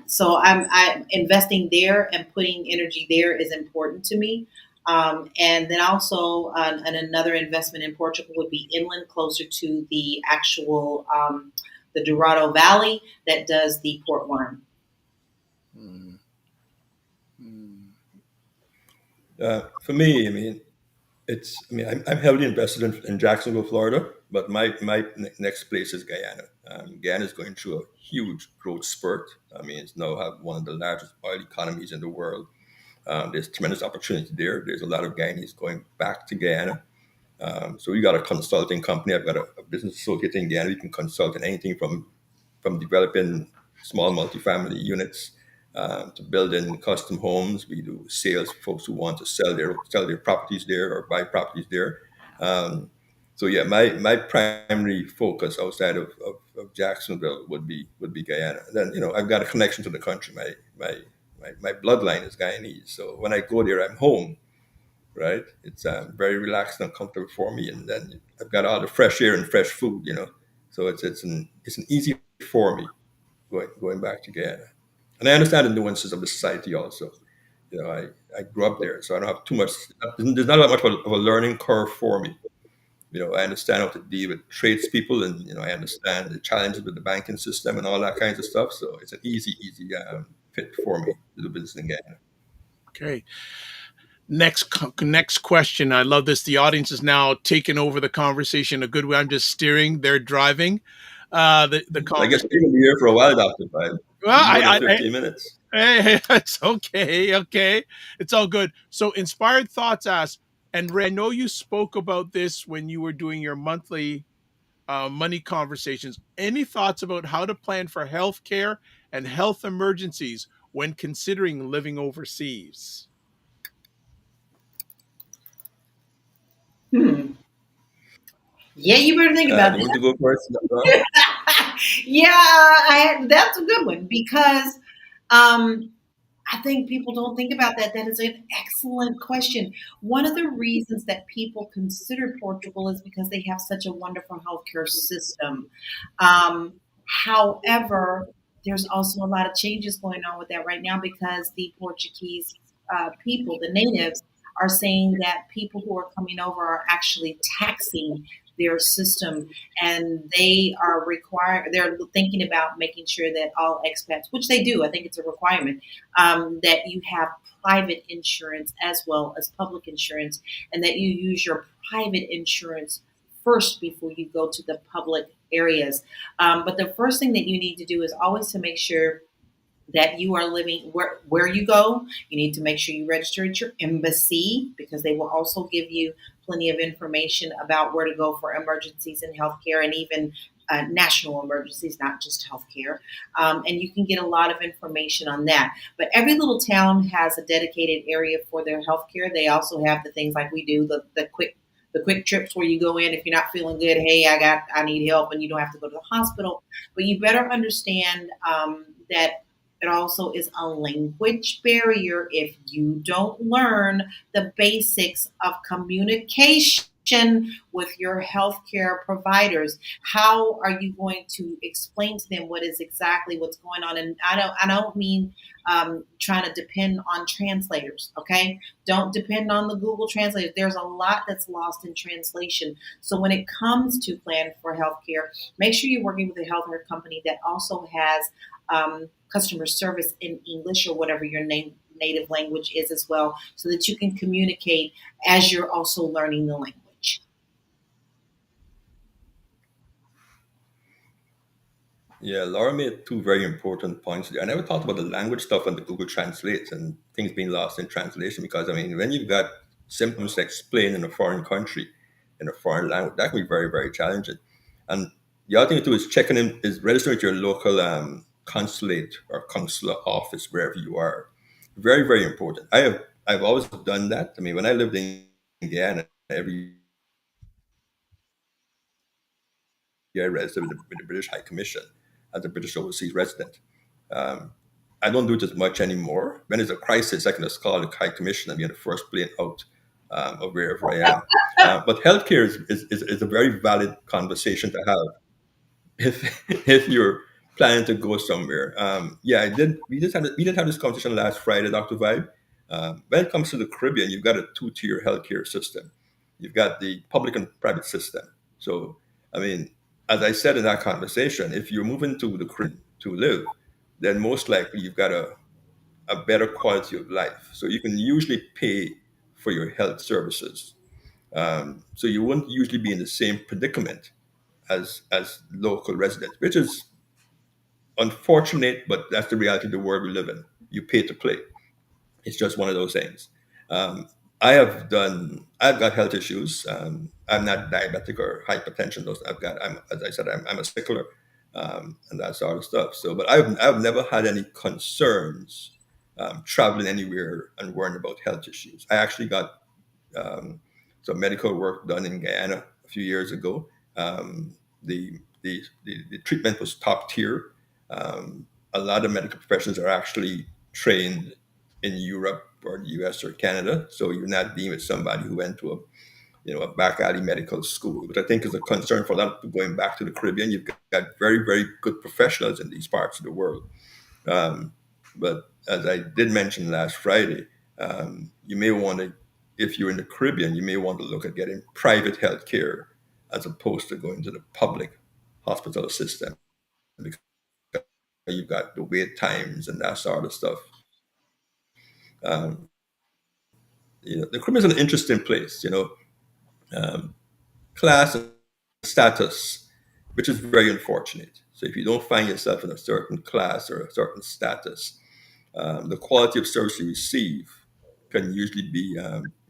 So I'm investing there, and putting energy there is important to me. And then also another investment in Portugal would be inland, closer to the actual the Dourado Valley that does the port wine. For me, I'm heavily invested in Jacksonville, Florida, but my next place is Guyana. Guyana is going through a huge growth spurt. It's now have one of the largest oil economies in the world. There's tremendous opportunity there. There's a lot of Guyanese going back to Guyana. So we got a consulting company. I've got a business associate in Guyana. We can consult in anything from developing small multifamily units to building custom homes. We do sales for folks who want to sell their properties there or buy properties there. So yeah, my primary focus outside of Jacksonville would be Guyana. And then I've got a connection to the country. My bloodline is Guyanese, so when I go there, I'm home. Right? It's very relaxed and comfortable for me, and then I've got all the fresh air and fresh food. So it's an easy for me going back to Guyana. And I understand the nuances of the society also. I grew up there, so I don't have too much. There's not that much of a learning curve for me. I understand how to deal with tradespeople, and I understand the challenges with the banking system and all that kinds of stuff. So it's an easy fit for me to do business in Guyana. Okay. Next question. I love this. The audience is now taking over the conversation a good way. I'm just steering. They're driving. I guess you're going to be here for a while, Dr. Vibe. Well, 15 minutes. Hey, it's okay. Okay. It's all good. So Inspired Thoughts asks, and Ray, I know you spoke about this when you were doing your monthly money conversations. Any thoughts about how to plan for healthcare and health emergencies when considering living overseas? Yeah, you better think about that. You want to go first? Yeah, that's a good one, because I think people don't think about that. That is an excellent question. One of the reasons that people consider Portugal is because they have such a wonderful healthcare system. However, there's also a lot of changes going on with that right now, because the Portuguese people, the natives, are saying that people who are coming over are actually taxing their system, and they're thinking about making sure that all expats, which they do, I think it's a requirement, that you have private insurance as well as public insurance, and that you use your private insurance first before you go to the public areas. But the first thing that you need to do is always to make sure that you are living where you go. You need to make sure you register at your embassy, because they will also give you plenty of information about where to go for emergencies in healthcare, and even national emergencies, not just healthcare. And you can get a lot of information on that. But every little town has a dedicated area for their healthcare. They also have the things like we do, the quick trips where you go in if you're not feeling good. Hey, I need help, and you don't have to go to the hospital. But you better understand that it also is a language barrier if you don't learn the basics of communication with your healthcare providers. How are you going to explain to them what's going on? And I don't mean trying to depend on translators. Okay, don't depend on the Google translators. There's a lot that's lost in translation. So when it comes to plan for healthcare, make sure you're working with a healthcare company that also has customer service in English or whatever your native language is as well, so that you can communicate as you're also learning the language. Yeah, Laura made two very important points there. I never thought about the language stuff and the Google Translate and things being lost in translation, because, I mean, when you've got symptoms to explain in a foreign country, in a foreign language, that can be very, very challenging. And the other thing to do is registering with your local consulate or consular office wherever you are. Very, very important. I've always done that. I mean, when I lived in Guyana, every year I registered with the British High Commission as a British overseas resident. Um, I don't do it as much anymore. When there's a crisis, I can just call the High Commission and be on the first plane out of wherever I am. But healthcare is a very valid conversation to have if you're planning to go somewhere. Yeah, we did have this conversation last Friday, Dr. Vibe. When it comes to the Caribbean, you've got a two-tier healthcare system. You've got the public and private system. So, I mean, as I said in that conversation, if you're moving to the Caribbean to live, then most likely you've got a better quality of life. So you can usually pay for your health services. So you won't usually be in the same predicament as local residents, which is unfortunate, but that's the reality of the world we live in. You pay to play. It's just one of those things. Um, I've got health issues. I'm not diabetic or hypertension. As I said, I'm a stickler, and that sort of stuff. So, but I've never had any concerns traveling anywhere and worrying about health issues. I actually got some medical work done in Guyana a few years ago. The treatment was top tier. A lot of medical professionals are actually trained in Europe or the US or Canada, so you're not dealing with somebody who went to a back alley medical school, which I think is a concern for a lot of people going back to the Caribbean. You've got very, very good professionals in these parts of the world. But as I did mention last Friday, you may want to, if you're in the Caribbean, you may want to look at getting private health care as opposed to going to the public hospital system, because you've got the wait times and that sort of stuff. Um, the Caribbean is an interesting place, class and status, which is very unfortunate. So if you don't find yourself in a certain class or a certain status, the quality of service you receive can usually be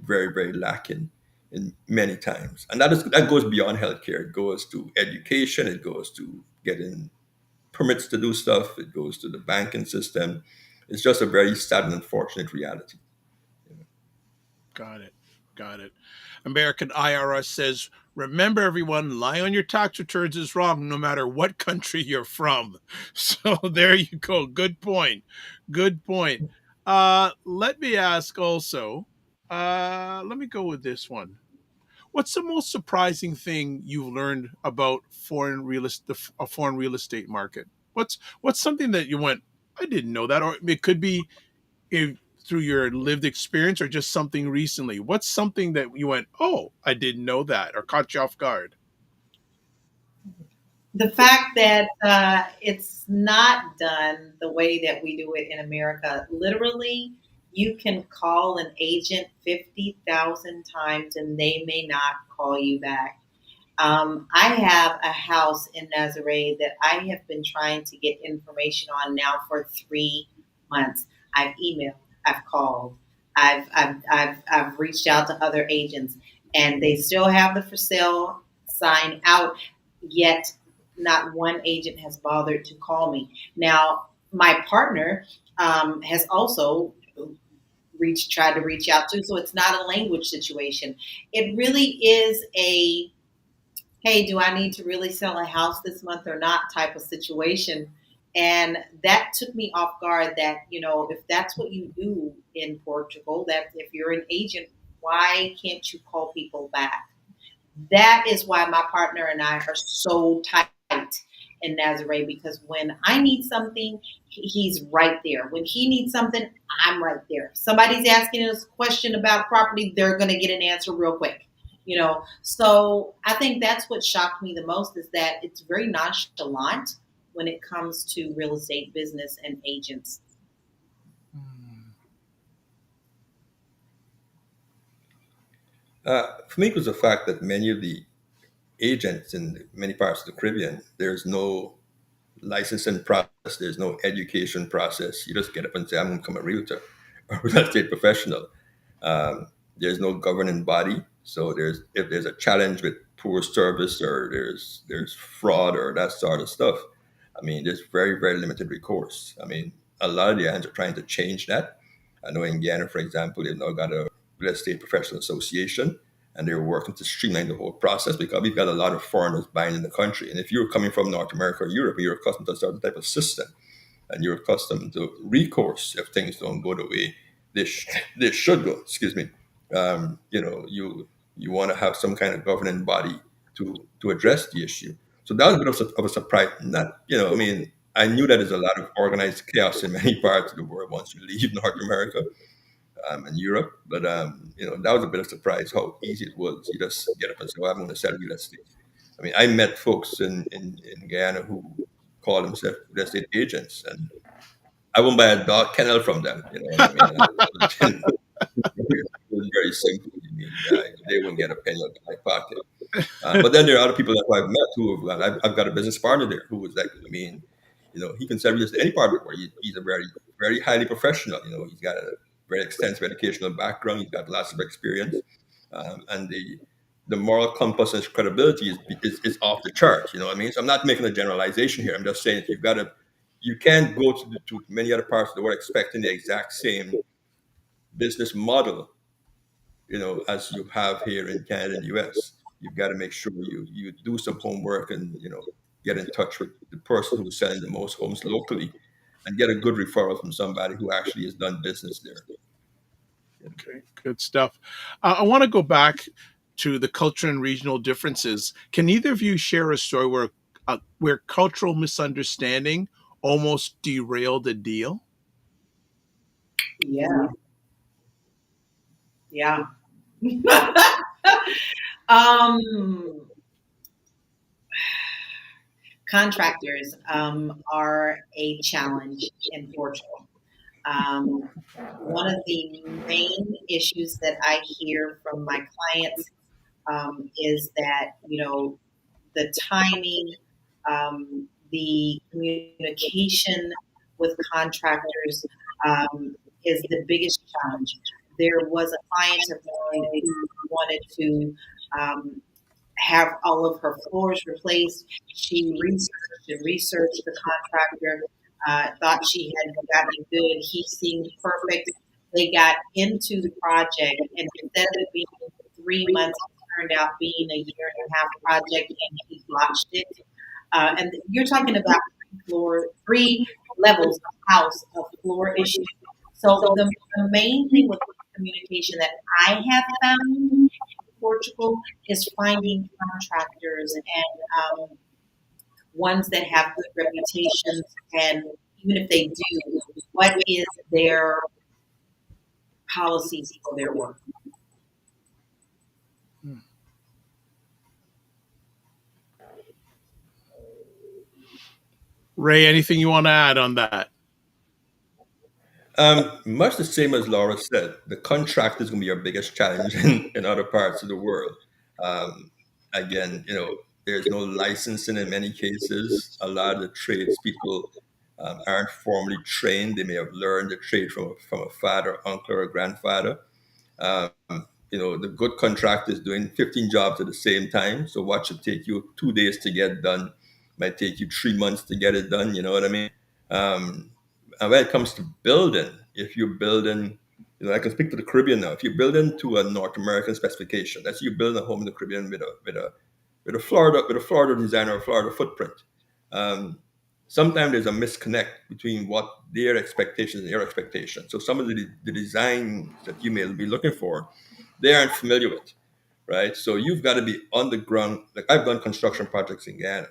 very, very lacking in many times. And that goes beyond healthcare. It goes to education. It goes to getting permits to do stuff. It goes to the banking system. It's just a very sad and unfortunate reality. Got it. Got it. American IRS says, remember everyone, lying on your tax returns is wrong no matter what country you're from. So there you go. Good point. Good point. Let me ask also, let me go with this one. What's the most surprising thing you've learned about a foreign real estate market? What's something that you went, I didn't know that, or it could be through your lived experience or just something recently. What's something that you went, oh, I didn't know that, or caught you off guard? The fact that it's not done the way that we do it in America. Literally, you can call an agent 50,000 times and they may not call you back. I have a house in Nazaré that I have been trying to get information on now for 3 months. I've emailed, I've called, I've reached out to other agents, and they still have the for sale sign out. Yet, not one agent has bothered to call me. Now, my partner has also tried to reach out to, so it's not a language situation. It really is a hey, do I need to really sell a house this month or not type of situation. And that took me off guard that, if that's what you do in Portugal, that if you're an agent, why can't you call people back? That is why my partner and I are so tight in Nazaré, because when I need something, he's right there. When he needs something, I'm right there. If somebody's asking us a question about property, they're going to get an answer real quick. So I think that's what shocked me the most, is that it's very nonchalant when it comes to real estate business and agents. For me, it was the fact that many of the agents in many parts of the Caribbean, there's no licensing process, there's no education process. You just get up and say, I'm going to become a realtor or real estate professional. There's no governing body. So if there's a challenge with poor service, or there's fraud or that sort of stuff, I mean, there's very, very limited recourse. I mean, a lot of the agents are trying to change that. I know in Guyana, for example, they've now got a real estate professional association, and they're working to streamline the whole process, because we've got a lot of foreigners buying in the country. And if you're coming from North America or Europe, you're accustomed to a certain type of system, and you're accustomed to recourse if things don't go the way they should go. Excuse me. You want to have some kind of governing body to address the issue. So that was a bit of a surprise. I knew that there's a lot of organized chaos in many parts of the world once you leave North America and Europe. But, that was a bit of a surprise how easy it was. You just get up and say, well, I'm going to sell real estate. I mean, I met folks in Guyana who call themselves real estate agents, and I won't buy a dog kennel from them. You know what I mean? It was very simple. They wouldn't get a penny out of my pocket. But then there are other people that I've met who I've got a business partner there who was like, he can sell real estate any part of the world. He's a very, very highly professional. He's got a very extensive educational background. He's got lots of experience, and the moral compass and his credibility is off the chart. You know what I mean? So I'm not making a generalization here. I'm just saying you can't go to many other parts of the world expecting the exact same business model, as you have here in Canada and US. You've got to make sure you do some homework and, get in touch with the person who's selling the most homes locally and get a good referral from somebody who actually has done business there. Okay, good stuff. I want to go back to the culture and regional differences. Can either of you share a story where cultural misunderstanding almost derailed a deal? Yeah. Contractors are a challenge in Portugal. One of the main issues that I hear from my clients is that, the timing, the communication with contractors is the biggest challenge. There was a client of mine who wanted to have all of her floors replaced. She researched the contractor, thought she had gotten good. He seemed perfect. They got into the project, and instead of it being 3 months, it turned out being a 1.5-year project, and he botched it. And you're talking about 3 levels of house of floor issues. So the main thing with communication that I have found in Portugal is finding contractors and ones that have good reputations, and even if they do, what is their policies for their work? Ray, anything you want to add on that? Much the same as Laura said, the contract is going to be our biggest challenge in other parts of the world. again, there's no licensing in many cases. A lot of the tradespeople aren't formally trained. They may have learned the trade from a father, uncle, or grandfather. Um, the good contractor is doing 15 jobs at the same time. So what should take you 2 days to get done might take you 3 months to get it done. You know what I mean? Um, and when it comes to building, if you're building, I can speak to the Caribbean now. If you're building to a North American specification, that's you're building a home in the Caribbean with a Florida design or a Florida footprint. Um, Sometimes there's a misconnect between what their expectations and your expectations. So some of the designs that you may be looking for, they aren't familiar with, right? So you've got to be on the ground. Like I've done construction projects in Ghana,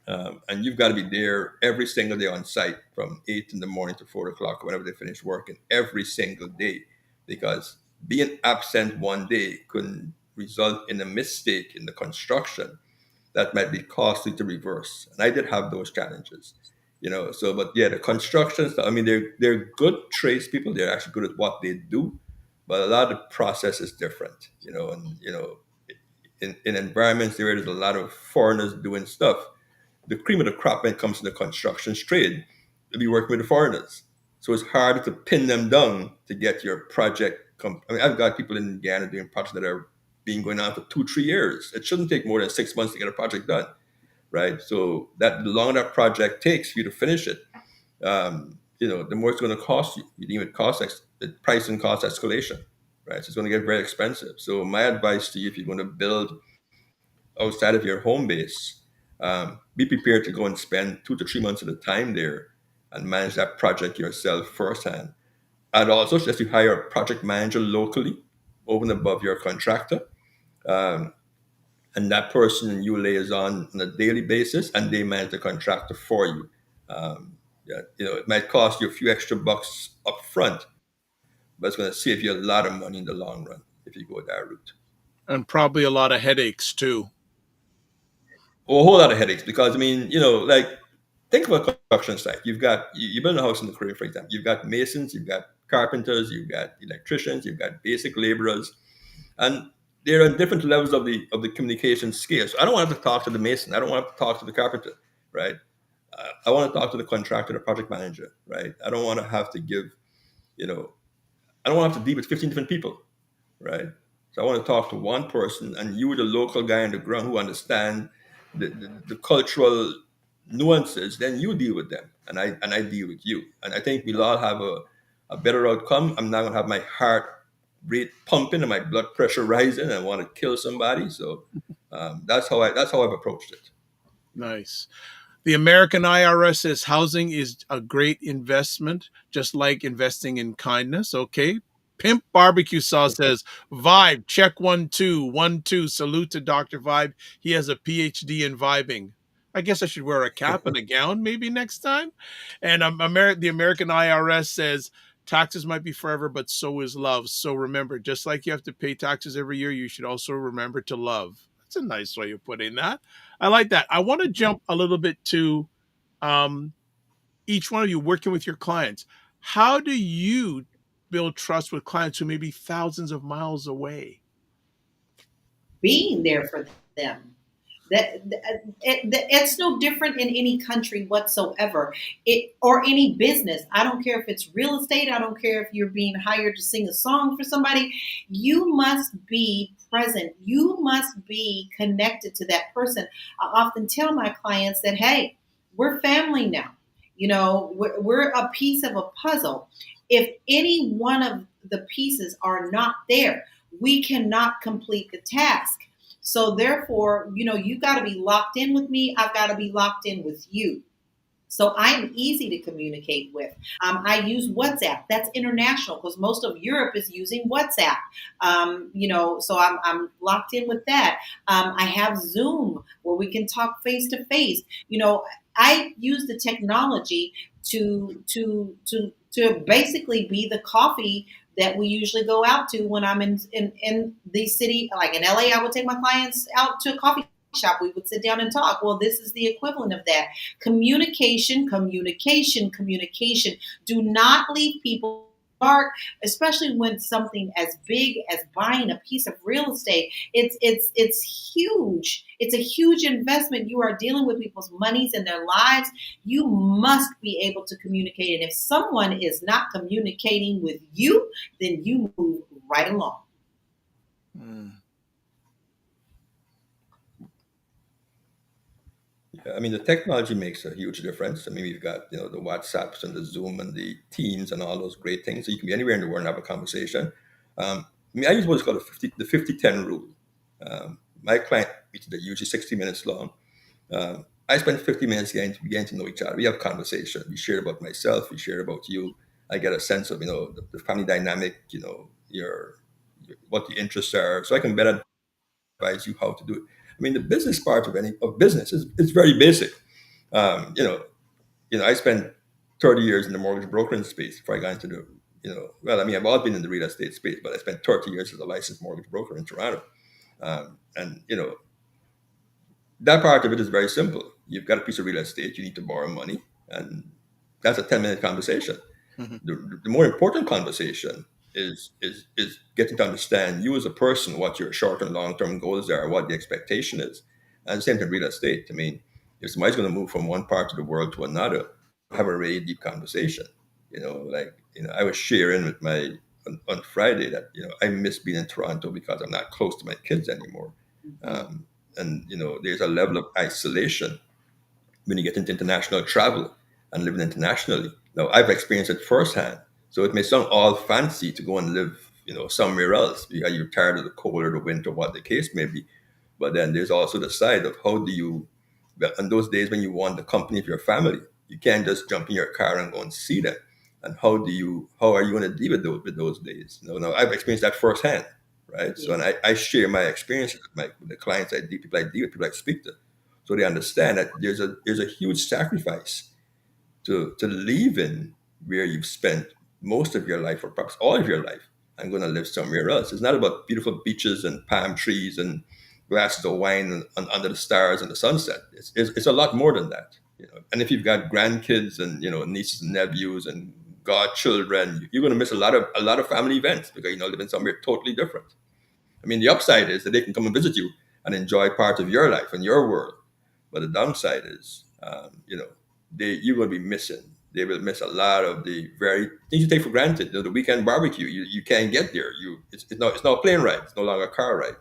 and you've got to be there every single day on site from 8 in the morning to 4 o'clock, whenever they finish working, every single day, because being absent one day could result in a mistake in the construction that might be costly to reverse. And I did have those challenges, So, but yeah, the construction stuff. I mean, they're good tradespeople. They're actually good at what they do, but a lot of the process is different, And in environments where there's a lot of foreigners doing stuff, the cream of the crop when it comes to the construction trade, you'll be working with the foreigners. So it's harder to pin them down to get your project. I mean, I've got people in Ghana doing projects that are being going on for 2-3 years. It shouldn't take more than 6 months to get a project done, right? So that the longer that project takes for you to finish it, the more it's going to cost you. You deem it the price and cost escalation, right? So it's going to get very expensive. So my advice to you, if you're going to build outside of your home base, be prepared to go and spend 2 to 3 months at a time there and manage that project yourself firsthand. I'd also suggest you hire a project manager locally over and above your contractor. And that person you liaison on a daily basis, and they manage the contractor for you. It might cost you a few extra bucks up front, but it's going to save you a lot of money in the long run if you go that route. And probably a lot of headaches too. Or a whole lot of headaches, because I mean, think of a construction site. You build a house in the Caribbean, for example. You've got masons, you've got carpenters, you've got electricians, you've got basic laborers, and they're on different levels of the communication scale. So I don't want to talk to the mason. I don't want to talk to the carpenter, right? I want to talk to the contractor, the project manager, right? I don't want to have to I don't want to have to deal with 15 different people, right? So I want to talk to one person, and you, the local guy on the ground who understand the cultural nuances, then you deal with them, and I deal with you. And I think we'll all have a better outcome. I'm not going to have my heart rate pumping and my blood pressure rising and I want to kill somebody. So that's how I've approached it. Nice. The American IRS says housing is a great investment, just like investing in kindness. Okay. Pimp Barbecue Sauce says, Vibe, check 1 2 1 2. Salute to Dr. Vibe. He has a PhD in vibing. I guess I should wear a cap and a gown maybe next time. And the American IRS says, taxes might be forever, but so is love. So remember, just like you have to pay taxes every year, you should also remember to love. That's a nice way of putting that. I like that. I want to jump a little bit to each one of you working with your clients. How do you build trust with clients who may be thousands of miles away? Being there for them. It's no different in any country whatsoever, or any business. I don't care if it's real estate. I don't care if you're being hired to sing a song for somebody. You must be present. You must be connected to that person. I often tell my clients that, hey, we're family now. We're a piece of a puzzle. If any one of the pieces are not there, we cannot complete the task. So therefore, you got to be locked in with me. I've got to be locked in with you. So I'm easy to communicate with. I use WhatsApp. That's international because most of Europe is using WhatsApp. So I'm locked in with that. I have Zoom where we can talk face to face. I use the technology to basically be the coffee that we usually go out to when I'm in the city, like in LA. I would take my clients out to a coffee shop. We would sit down and talk. Well, this is the equivalent of that. Communication. Do not leave people dark, especially when something as big as buying a piece of real estate. It's huge. It's a huge investment. You are dealing with people's monies and their lives. You must be able to communicate. And if someone is not communicating with you, then you move right along. Yeah, I mean, the technology makes a huge difference. I mean, we've got, the WhatsApps and the Zoom and the Teams and all those great things. So you can be anywhere in the world and have a conversation. I use what's called the 50-10 rule. My client meetings are usually 60 minutes long. I spend 50 minutes getting to know each other. We have conversation. We share about myself. We share about you. I get a sense of, the family dynamic, your what the interests are. So I can better advise you how to do it. I mean, the business part of business is very basic. I spent 30 years in the mortgage brokering space before I got into I've always been in the real estate space, but I spent 30 years as a licensed mortgage broker in Toronto. And that part of it is very simple. You've got a piece of real estate, you need to borrow money, and that's a 10-minute conversation. Mm-hmm. The more important conversation is getting to understand you as a person, what your short and long term goals are, what the expectation is. And the same thing real estate. I mean, if somebody's going to move from one part of the world to another, have a really deep conversation. I was sharing with on Friday that I miss being in Toronto because I'm not close to my kids anymore. And there's a level of isolation when you get into international travel and living internationally. Now, I've experienced it firsthand. So it may sound all fancy to go and live, somewhere else because you're tired of the cold or the winter, what the case may be. But then there's also the side of how do you, on those days when you want the company of your family, you can't just jump in your car and go and see them. And how are you going to deal with those days? Now I've experienced that firsthand, right? Yeah. So, and I share my experiences with the clients I deal with, people I speak to, so they understand that there's a huge sacrifice to leaving where you've spent most of your life or perhaps all of your life and going to live somewhere else. It's not about beautiful beaches and palm trees and glasses of wine and under the stars and the sunset. It's a lot more than that. And if you've got grandkids and nieces and nephews and godchildren, you're going to miss a lot of family events because living somewhere totally different. I mean, the upside is that they can come and visit you and enjoy part of your life and your world. But the downside is, you're going to be missing. They will miss a lot of the very things you take for granted. The weekend barbecue, you can't get there. It's not a plane ride. It's no longer a car ride.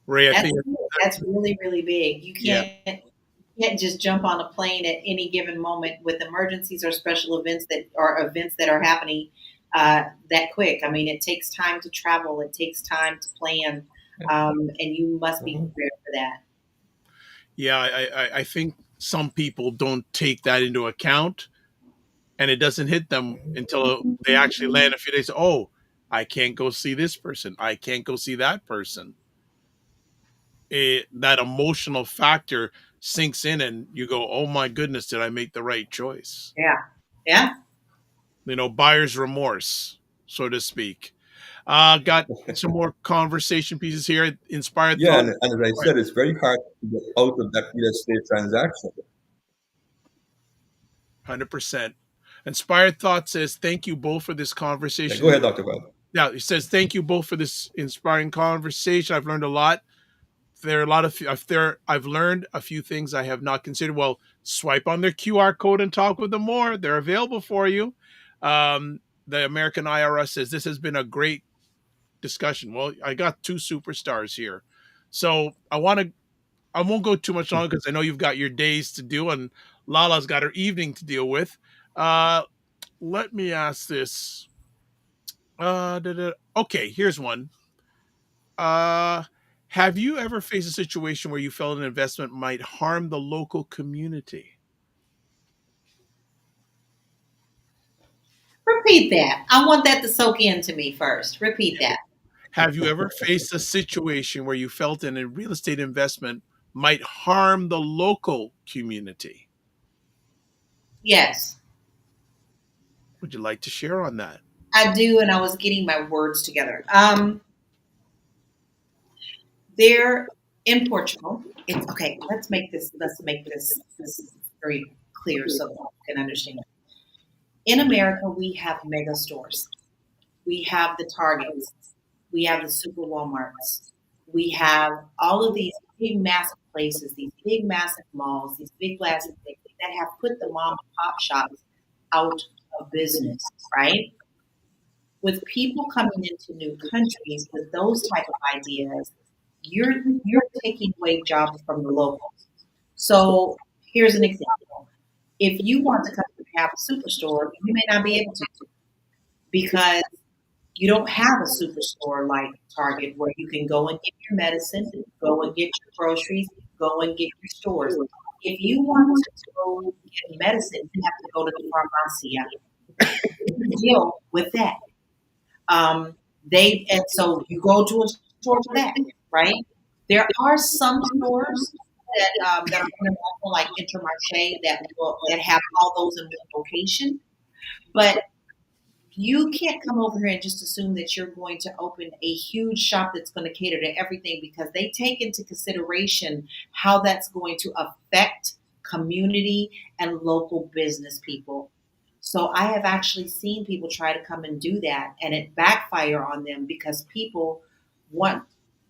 Ray, I think that's really, really big. You can't just jump on a plane at any given moment with emergencies or special events that are happening that quick. I mean, it takes time to travel. It takes time to plan, and you must be prepared for that. Yeah, I think some people don't take that into account, and it doesn't hit them until they actually land a few days. Oh, I can't go see this person. I can't go see that person. That emotional factor sinks in, and you go, "Oh my goodness, did I make the right choice?" Yeah. Buyer's remorse, so to speak. Got some more conversation pieces here. Inspired. Yeah, and as I said, it's very hard to get out of that real estate transaction. 100%. Inspired Thought says, "Thank you both for this conversation." Yeah, go ahead, Dr. Bob. Yeah, he says, "Thank you both for this inspiring conversation. I've learned a lot. I've learned a few things I have not considered." Well, swipe on their QR code and talk with them more. They're available for you. The American IRS says, "This has been a great discussion." Well, I got two superstars here. So I won't go too much longer because I know you've got your days to do and LaLa's got her evening to deal with. Let me ask this. Okay, here's one. Have you ever faced a situation where you felt an investment might harm the local community? Repeat that. I want that to soak into me first. Repeat that. Have you ever faced a situation where you felt a real estate investment might harm the local community? Yes. Would you like to share on that? I do, and I was getting my words together. There in Portugal. Okay. Let's make this very clear so that you can understand. In America, we have mega stores. We have the Targets. We have the Super Walmarts. We have all of these big, massive places, these big, massive malls, these big, massive things that have put the mom and pop shops out of business, right? With people coming into new countries with those type of ideas, you're taking away jobs from the locals. So here's an example. If you want to come and have a superstore, you may not be able to because you don't have a superstore like Target where you can go and get your medicine, go and get your groceries, go and get your stores. If you want to go get medicine, you have to go to the pharmacia. Deal with that. And so you go to a store for that, right? There are some stores that are international, like Intermarché, that have all those in one location, but you can't come over here and just assume that you're going to open a huge shop that's going to cater to everything because they take into consideration how that's going to affect community and local business people. So I have actually seen people try to come and do that and it backfire on them because people want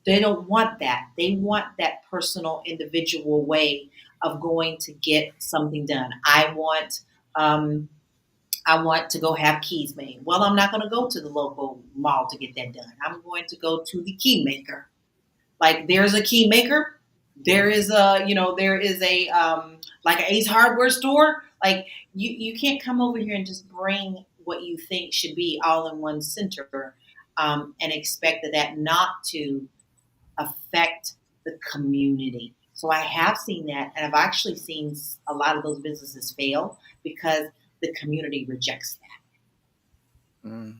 they don't want that. They want that personal individual way of going to get something done. I want to go have keys made. Well, I'm not going to go to the local mall to get that done. I'm going to go to the key maker. Like there's a key maker. There is a like an Ace Hardware store. Like you can't come over here and just bring what you think should be all in one center and expect that not to affect the community. So I have seen that, and I've actually seen a lot of those businesses fail because the community rejects that.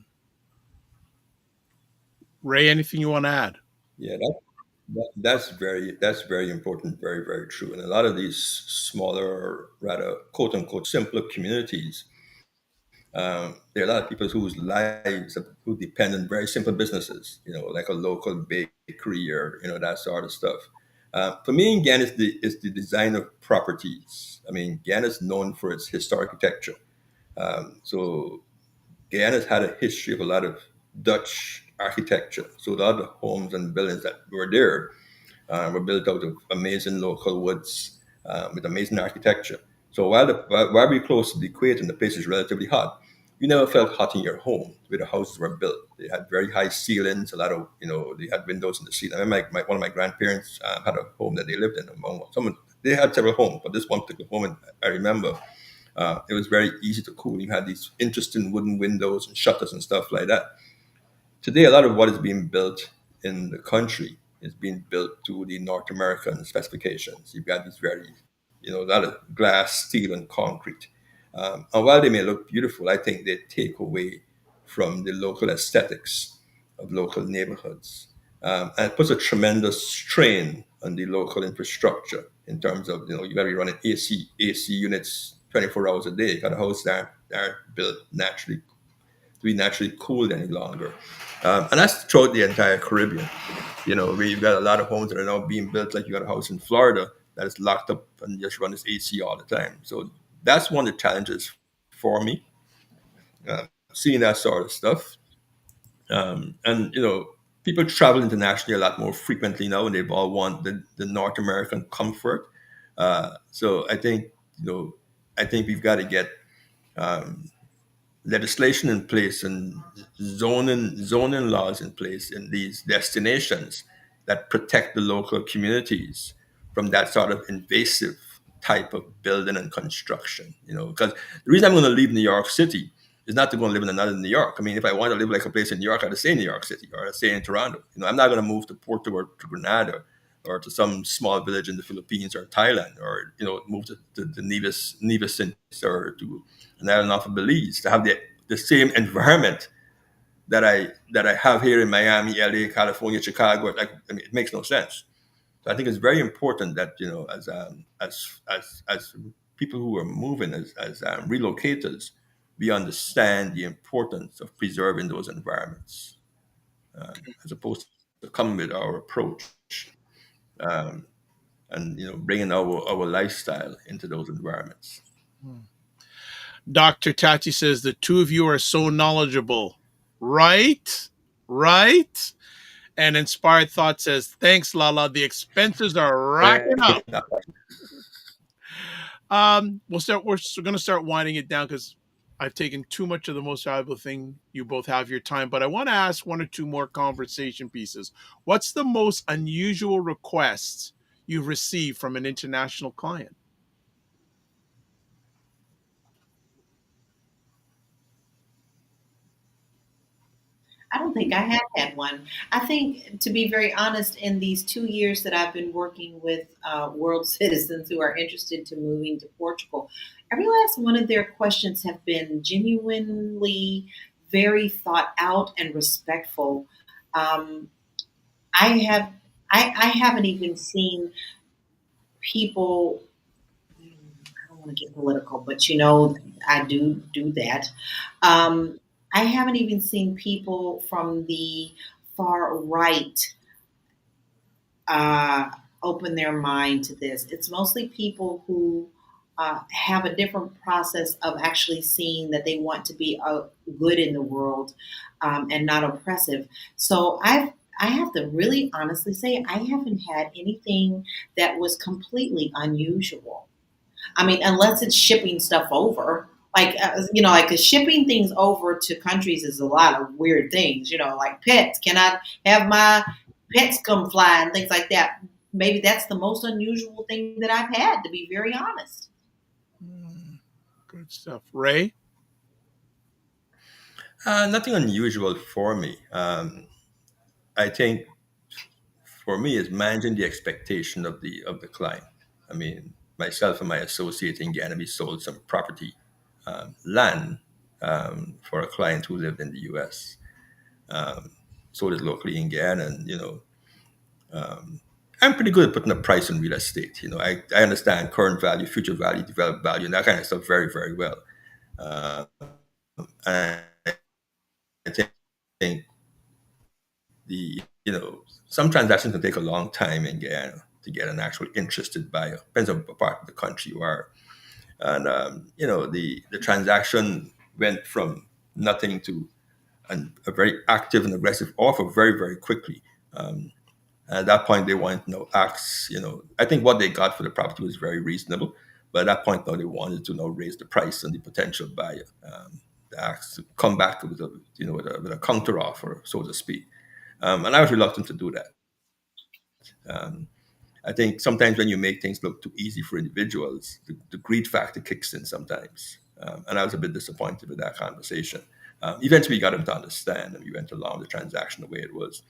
Ray, anything you want to add? Yeah, that's very important, very, very true. And a lot of these smaller, rather quote unquote simpler communities, there are a lot of people whose lives who depend on very simple businesses, like a local bakery or that sort of stuff. For me, in Ghana, is the design of properties. I mean, Ghana is known for its historic architecture. So Guyana's had a history of a lot of Dutch architecture. So a lot of the homes and buildings that were there were built out of amazing local woods with amazing architecture. So while we're close to the equator and the place is relatively hot, you never felt hot in your home where the houses were built. They had very high ceilings, a lot of, they had windows in the ceiling. I remember one of my grandparents had a home that they lived in. They had several homes, but this one particular home, I remember, it was very easy to cool. You had these interesting wooden windows and shutters and stuff like that. Today, a lot of what is being built in the country is being built to the North American specifications. You've got these a lot of glass, steel, and concrete. And while they may look beautiful, I think they take away from the local aesthetics of local neighborhoods. And it puts a tremendous strain on the local infrastructure in terms of, you got to be running AC units 24 hours a day. You got a house that aren't built naturally to be naturally cooled any longer. And that's throughout the entire Caribbean. Where you've got a lot of homes that are now being built, like you got a house in Florida that is locked up and just run its AC all the time. So that's one of the challenges for me, seeing that sort of stuff. And people travel internationally a lot more frequently now, and they've all want the North American comfort. So I think we've got to get legislation in place and zoning laws in place in these destinations that protect the local communities from that sort of invasive type of building and construction. Because the reason I'm going to leave New York City is not to go and live in another New York. I mean, if I want to live like a place in New York, I'd stay in New York City or I'd stay in Toronto. I'm not going to move to Porto or to Grenada or to some small village in the Philippines or Thailand, or move to Nevis or to an island off of Belize to have the same environment that I have here in Miami, LA, California, Chicago. It makes no sense. So I think it's very important that as people who are moving as relocators, we understand the importance of preserving those environments as opposed to coming with our approach. And bringing our lifestyle into those environments. Dr. Tati says the two of you are so knowledgeable. Right? Right? And Inspired Thought says, thanks, LaLa. The expenses are racking up. We're going to start winding it down because I've taken too much of the most valuable thing. You both have your time, but I want to ask one or two more conversation pieces. What's the most unusual request you've received from an international client? I don't think I have had one. I think, to be very honest, in these 2 years that I've been working with world citizens who are interested to moving to Portugal, every last one of their questions have been genuinely very thought out and respectful. Um, I have, I haven't even seen people. I don't want to get political, but I do that. Um, I haven't even seen people from the far right uh, open their mind to this. It's mostly people who have a different process of actually seeing that they want to be good in the world and not oppressive. So I have to really honestly say I haven't had anything that was completely unusual. I mean, unless it's shipping stuff over. Like, 'cause shipping things over to countries is a lot of weird things, like pets. Can I have my pets come fly and things like that? Maybe that's the most unusual thing that I've had, to be very honest. Good stuff. Ray? Nothing unusual for me. I think for me is managing the expectation of the client. I mean, myself and my associate in Ghana, we sold some property, land, for a client who lived in the U.S. Sold it locally in Ghana, and I'm pretty good at putting a price on real estate. I understand current value, future value, developed value, and that kind of stuff very, very well. And I think some transactions can take a long time in Guyana to get an actual interested buyer. Depends on what part of the country you are. And, the transaction went from nothing to a very active and aggressive offer very, very quickly. And at that point, they wanted acts. I think what they got for the property was very reasonable. But at that point, now they wanted to raise the price on the potential buyer. The acts to come back with a counter offer, so to speak. And I was reluctant to do that. I think sometimes when you make things look too easy for individuals, the greed factor kicks in sometimes. And I was a bit disappointed with that conversation. Eventually, we got him to understand, and we went along the transaction the way it was.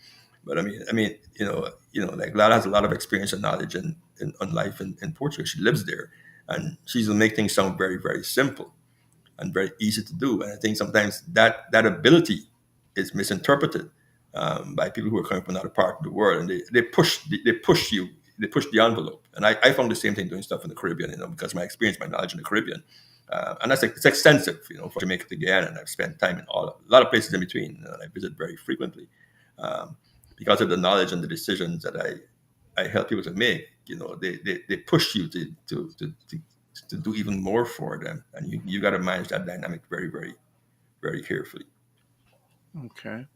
But I mean, like LaLa has a lot of experience and knowledge on life in Portugal. She lives there, and she's gonna make things sound very, very simple and very easy to do. And I think sometimes that ability is misinterpreted by people who are coming from another part of the world, and they push the envelope. And I found the same thing doing stuff in the Caribbean, because my experience, my knowledge in the Caribbean, and it's extensive, from Jamaica to Guyana, and I've spent time in a lot of places in between, and I visit very frequently, because of the knowledge and the decisions that I help people to make. They push you to do even more for them, and you got to manage that dynamic very, very, very carefully. Okay.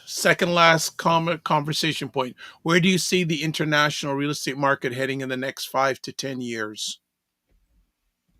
Second last conversation point. Where do you see the international real estate market heading in the next 5 to 10 years?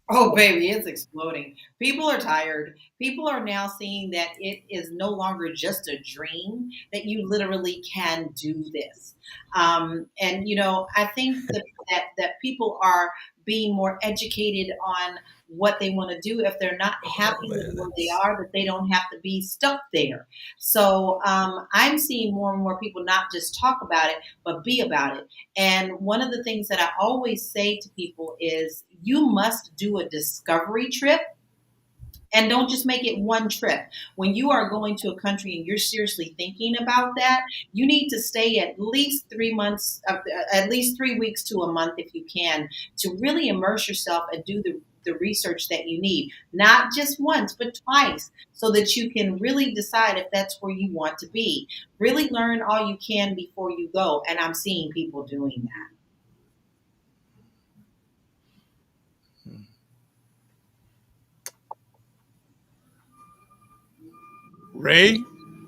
Oh, baby, it's exploding. People are tired. People are now seeing that it is no longer just a dream, that you literally can do this. And, I think that people are being more educated on what they want to do. If they're not happy with where they are, that they don't have to be stuck there. So I'm seeing more and more people not just talk about it, but be about it. And one of the things that I always say to people is you must do a discovery trip. And don't just make it one trip. When you are going to a country and you're seriously thinking about that, you need to stay at least 3 months, at least 3 weeks to a month if you can, to really immerse yourself and do the research that you need. Not just once, but twice, so that you can really decide if that's where you want to be. Really learn all you can before you go. And I'm seeing people doing that. Ray,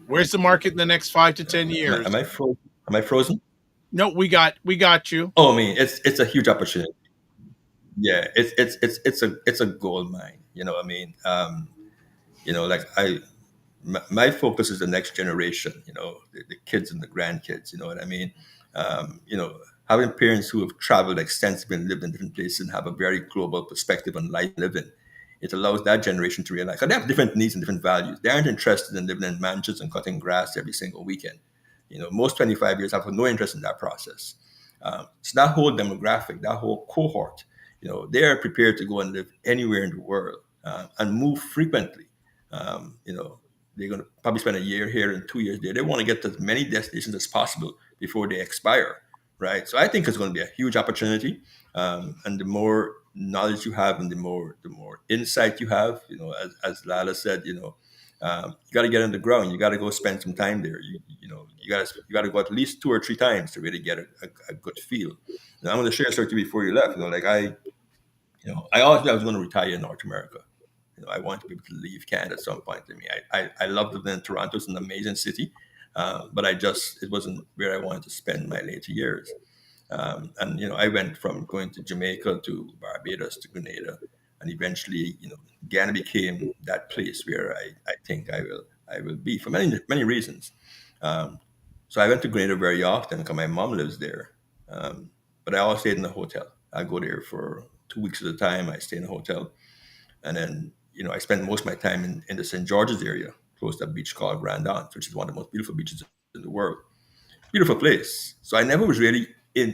where's the market in the next 5 to 10 years? Am I frozen? Am I frozen? No, we got you. Oh, I mean, it's a huge opportunity. Yeah, it's a gold mine. You know what I mean? Like my focus is the next generation, the kids and the grandkids, you know what I mean? Having parents who have traveled extensively and lived in different places and have a very global perspective on life living, it allows that generation to realize that they have different needs and different values. They aren't interested in living in mansions and cutting grass every single weekend. Most 25 years have no interest in that process. So that whole demographic, that whole cohort, they are prepared to go and live anywhere in the world and move frequently. They're going to probably spend a year here and 2 years there. They want to get to as many destinations as possible before they expire, right? So I think it's going to be a huge opportunity. And the more knowledge you have and the more insight you have, as LaLa said, you got to get on the ground. You got to go spend some time there. You got to go at least 2 or 3 times to really get a good feel. Now, I'm going to share a story before you left. I always knew I was going to retire in North America. I want to be able to leave Canada at some point. I mean, I love living in Toronto. It's an amazing city, but it wasn't where I wanted to spend my later years. I went from going to Jamaica to Barbados to Grenada, and eventually, Ghana became that place where I think I will be for many reasons. So I went to Grenada very often because my mom lives there, but I always stayed in a hotel. I go there for 2 weeks at a time. I stay in a hotel, and then I spend most of my time in the St. George's area, close to a beach called Grand Anse, which is one of the most beautiful beaches in the world. Beautiful place. So I never was really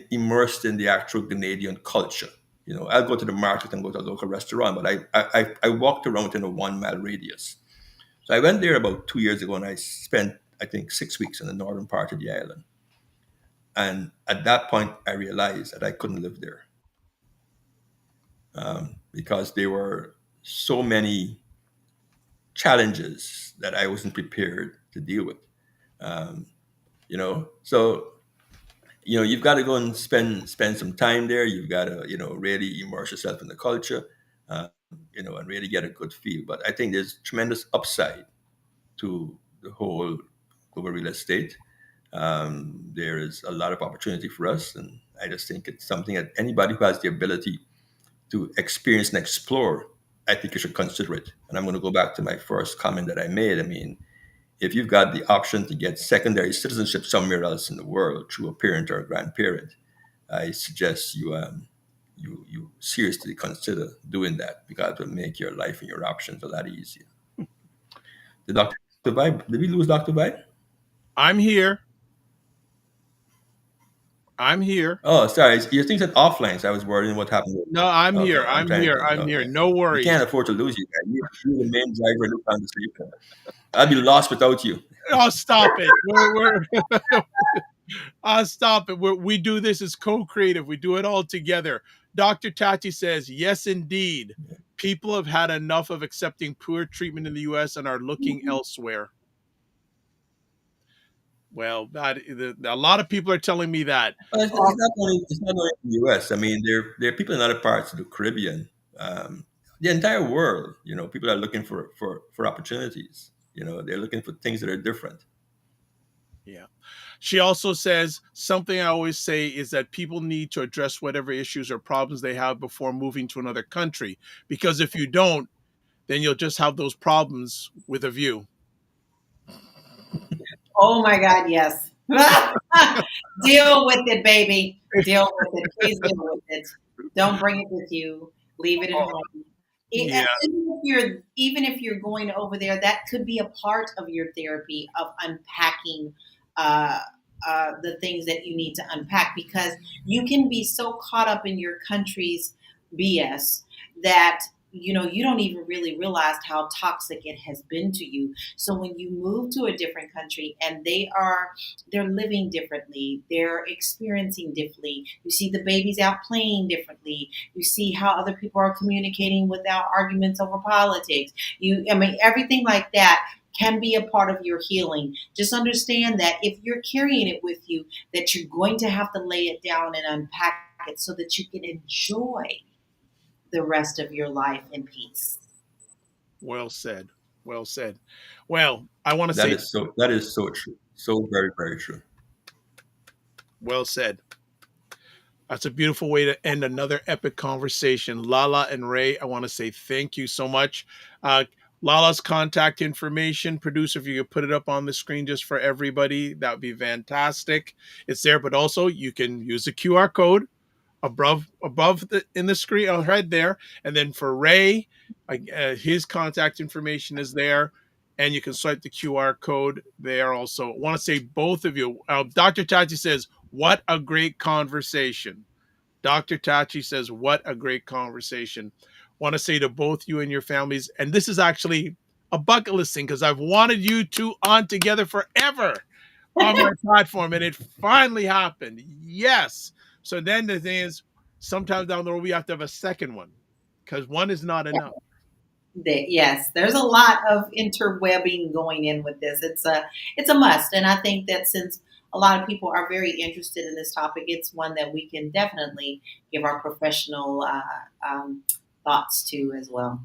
immersed in the actual Grenadian culture. I'll go to the market and go to a local restaurant, but I walked around within a 1 mile radius. So I went there about 2 years ago, and I spent, I think, 6 weeks in the northern part of the island. And at that point, I realized that I couldn't live there because there were so many challenges that I wasn't prepared to deal with. So you've got to go and spend some time there. You've got to really immerse yourself in the culture, and really get a good feel. But I think there's tremendous upside to the whole global real estate. There is a lot of opportunity for us, and I just think it's something that anybody who has the ability to experience and explore, I think you should consider it. And I'm going to go back to my first comment that I made. I mean, if you've got the option to get secondary citizenship somewhere else in the world through a parent or a grandparent, I suggest you seriously consider doing that, because it will make your life and your options a lot easier. Did we lose Dr. Vibe? I'm here. Oh, sorry. Your thing said offline, so I was worried what happened. No, I'm here. I'm here. No worries. We can't afford to lose you guys. You're the main driver of the conversation. I'd be lost without you. Oh, stop it. Stop it. We do this as co-creative. We do it all together. Dr. Tati says, yes, indeed. People have had enough of accepting poor treatment in the U.S. and are looking elsewhere. Well, a lot of people are telling me that. It's not only in the U.S. I mean, there are people in other parts of the Caribbean, the entire world. People are looking for opportunities. They're looking for things that are different. Yeah. She also says, something I always say is that people need to address whatever issues or problems they have before moving to another country, because if you don't, then you'll just have those problems with a view. Oh my God, yes. Deal with it, baby. Deal with it. Please deal with it. Don't bring it with you. Leave it at home. Yeah. Even if you're going over there, that could be a part of your therapy of unpacking the things that you need to unpack, because you can be so caught up in your country's BS that you don't even really realize how toxic it has been to you. So when you move to a different country and they're living differently, they're experiencing differently, you see the babies out playing differently, you see how other people are communicating without arguments over politics, everything like that can be a part of your healing. Just understand that if you're carrying it with you, that you're going to have to lay it down and unpack it so that you can enjoy the rest of your life in peace. Well said. Well said. Well, I want to That say is so true. So very, very true. well said. That's a beautiful way to end another epic conversation. LaLa and Ray, I want to say thank you so much. Uh, LaLa's contact information, producer, if you could put it up on the screen just for everybody, that would be fantastic. It's there, but also you can use the QR code above in the screen right there. And then for Ray, his contact information is there. And you can swipe the QR code there also. I want to say both of you. Dr. Tachi says, what a great conversation. Dr. Tachi says, what a great conversation. Want to say to both you and your families, and this is actually a bucket list thing because I've wanted you two on together forever on my platform, and it finally happened. Yes. So then the thing is, sometimes down the road, we have to have a second one because one is not enough. Yes, there's a lot of interwebbing going in with this. It's a must, and I think that since a lot of people are very interested in this topic, it's one that we can definitely give our professional thoughts to as well.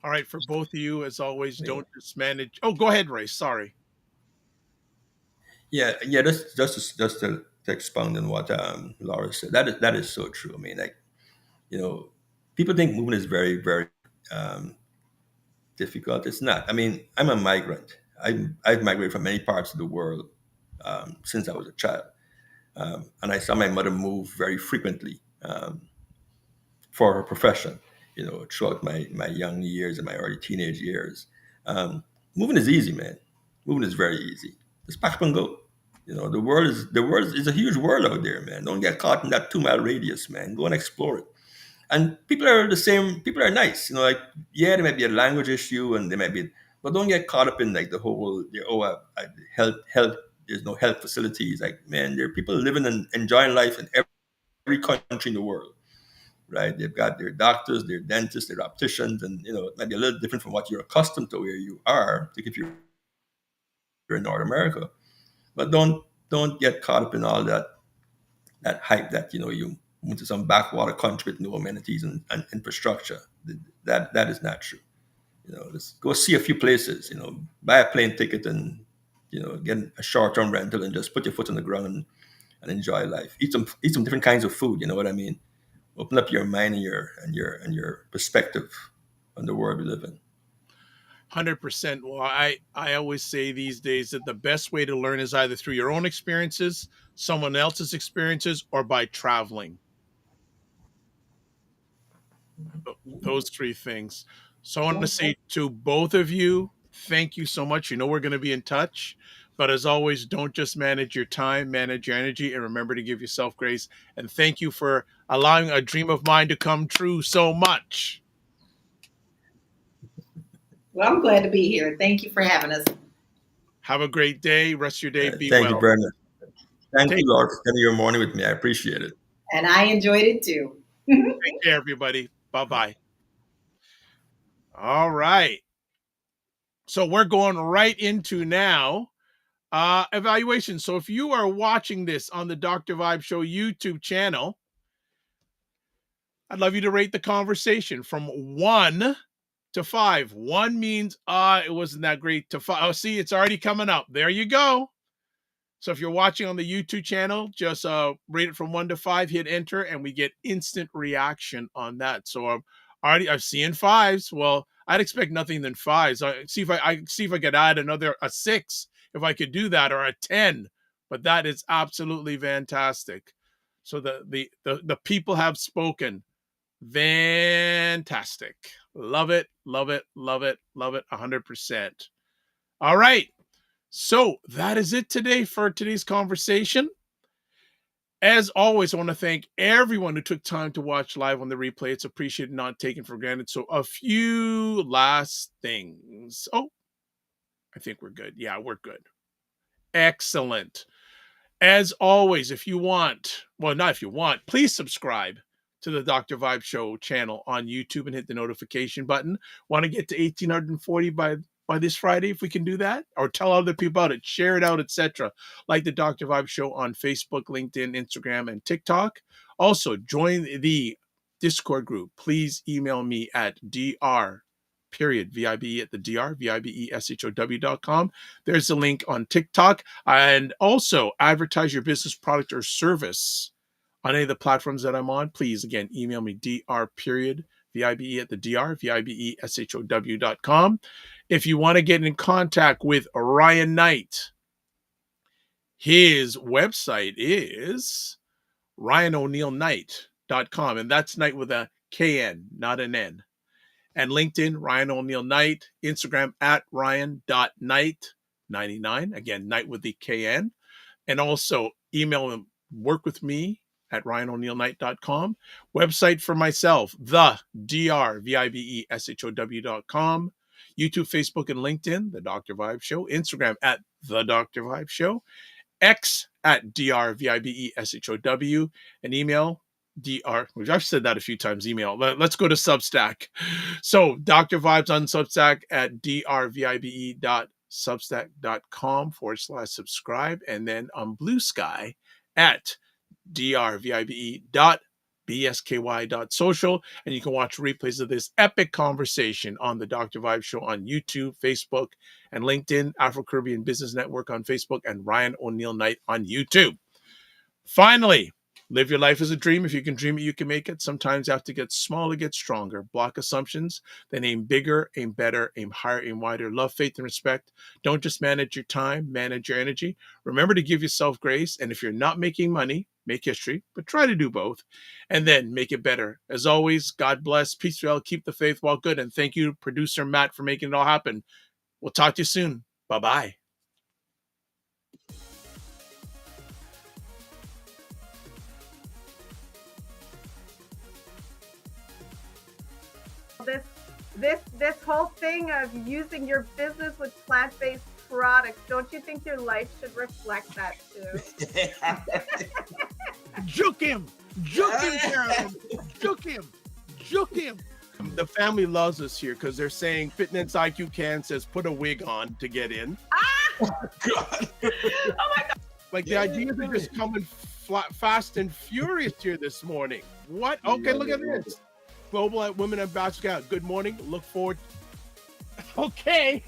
All right, for both of you, as always, don't just manage. Oh, go ahead, Ray. Sorry. Yeah. Just to expound on what Laura said. That is so true. I mean, like, people think moving is very, very difficult. It's not. I mean, I'm a migrant. I've migrated from many parts of the world since I was a child, and I saw my mother move very frequently for her profession. Throughout my young years and my early teenage years, moving is easy, man. Moving is very easy. Just pack up and go. The world is a huge world out there, man. Don't get caught in that 2 mile radius, man. Go and explore it. And people are the same. People are nice. There might be a language issue, and they might be, but don't get caught up in like the whole health. There's no health facilities. Like, man, there are people living and enjoying life in every country in the world, right? They've got their doctors, their dentists, their opticians, and it might be a little different from what you're accustomed to where you are. Like if you're in North America, but don't get caught up in all that hype that you move to some backwater country with no amenities and infrastructure. That is not true. Just go see a few places. Buy a plane ticket and get a short-term rental and just put your foot on the ground and enjoy life. Eat some different kinds of food. You know what I mean? Open up your mind and your perspective on the world we live in. 100%. Well, I always say these days that the best way to learn is either through your own experiences, someone else's experiences, or by traveling. Those three things. So I want to say to both of you, thank you so much. We're going to be in touch. But as always, don't just manage your time, manage your energy, and remember to give yourself grace. And thank you for allowing a dream of mine to come true so much. Well, I'm glad to be here. Thank you for having us. Have a great day. Rest of your day. Be Thank well. you very much. Thank you, Lord, for spending your morning with me. I appreciate it. And I enjoyed it too. Take care, everybody. Bye-bye. All right. So we're going right into now evaluation. So if you are watching this on the Dr. Vibe Show YouTube channel, I'd love you to rate the conversation from 1 to 5. 1 means it wasn't that great. To 5, see, it's already coming up. There you go. So if you're watching on the YouTube channel, just rate it from 1 to 5, hit enter, and we get instant reaction on that. So I'm seeing 5s. Well, I'd expect nothing than 5s. I see if I could add a 6 if I could do that, or a 10. But that is absolutely fantastic. So the people have spoken. Fantastic. Love it, love it, love it, love it, 100%. All right. So that is it today for today's conversation. As always, I want to thank everyone who took time to watch live on the replay. It's appreciated, not taken for granted. So a few last things. Oh, I think we're good. Yeah, we're good. Excellent. As always, if you want, well, not if you want, please subscribe to the Dr. Vibe Show channel on YouTube and hit the notification button. Want to get to 1,840 by this Friday, if we can do that, or tell other people about it, share it out, etc. Like the Dr. Vibe Show on Facebook, LinkedIn, Instagram, and TikTok. Also, join the Discord group. Please email me at drpvibe period, VIBE at the DR, VIBESHOW.com. There's a link on TikTok. And also advertise your business, product, or service on any of the platforms that I'm on. Please, again, email me, DR period, VIBE at the DR, VIBESHOW.com. If you want to get in contact with Ryan Knight, his website is RyanOneilKnight.com. And that's Knight with a KN, not an N. And LinkedIn, Ryan Oneil Knight. Instagram at Ryan.Knight99. Again, Knight with the KN. And also email him, work with me at RyanOneilKnight.com. Website for myself, the DR, VIBESHOW.com. YouTube, Facebook, and LinkedIn, The Dr. Vibe Show. Instagram at The Dr. Vibe Show. X at DR, VIBESHOW. And email, DR. I've said that a few times, email. Let's go to Substack. So Dr. Vibes on Substack at drvibe.substack.com/subscribe. And then on Blue Sky at drvibe.bsky.social. And you can watch replays of this epic conversation on the Dr. Vibe Show on YouTube, Facebook, and LinkedIn, Afro Caribbean Business Network on Facebook, and Ryan Oneil Knight on YouTube. Finally, live your life as a dream. If you can dream it, you can make it. Sometimes you have to get small to get stronger. Block assumptions, then aim bigger, aim better, aim higher, aim wider. Love, faith, and respect. Don't just manage your time, manage your energy. Remember to give yourself grace. And if you're not making money, make history, but try to do both. And then make it better. As always, God bless. Peace to all. Keep the faith while good. And thank you, producer Matt, for making it all happen. We'll talk to you soon. Bye-bye. This whole thing of using your business with plant-based products, don't you think your life should reflect that too? Juke him, Carolyn. Juke him. The family loves us here because they're saying Fitness IQ Can says put a wig on to get in. Oh God! Oh my God! Like the ideas are just coming fast and furious here this morning. What? Okay, look at this. Global Women Ambassador. Good morning. Look forward. Okay.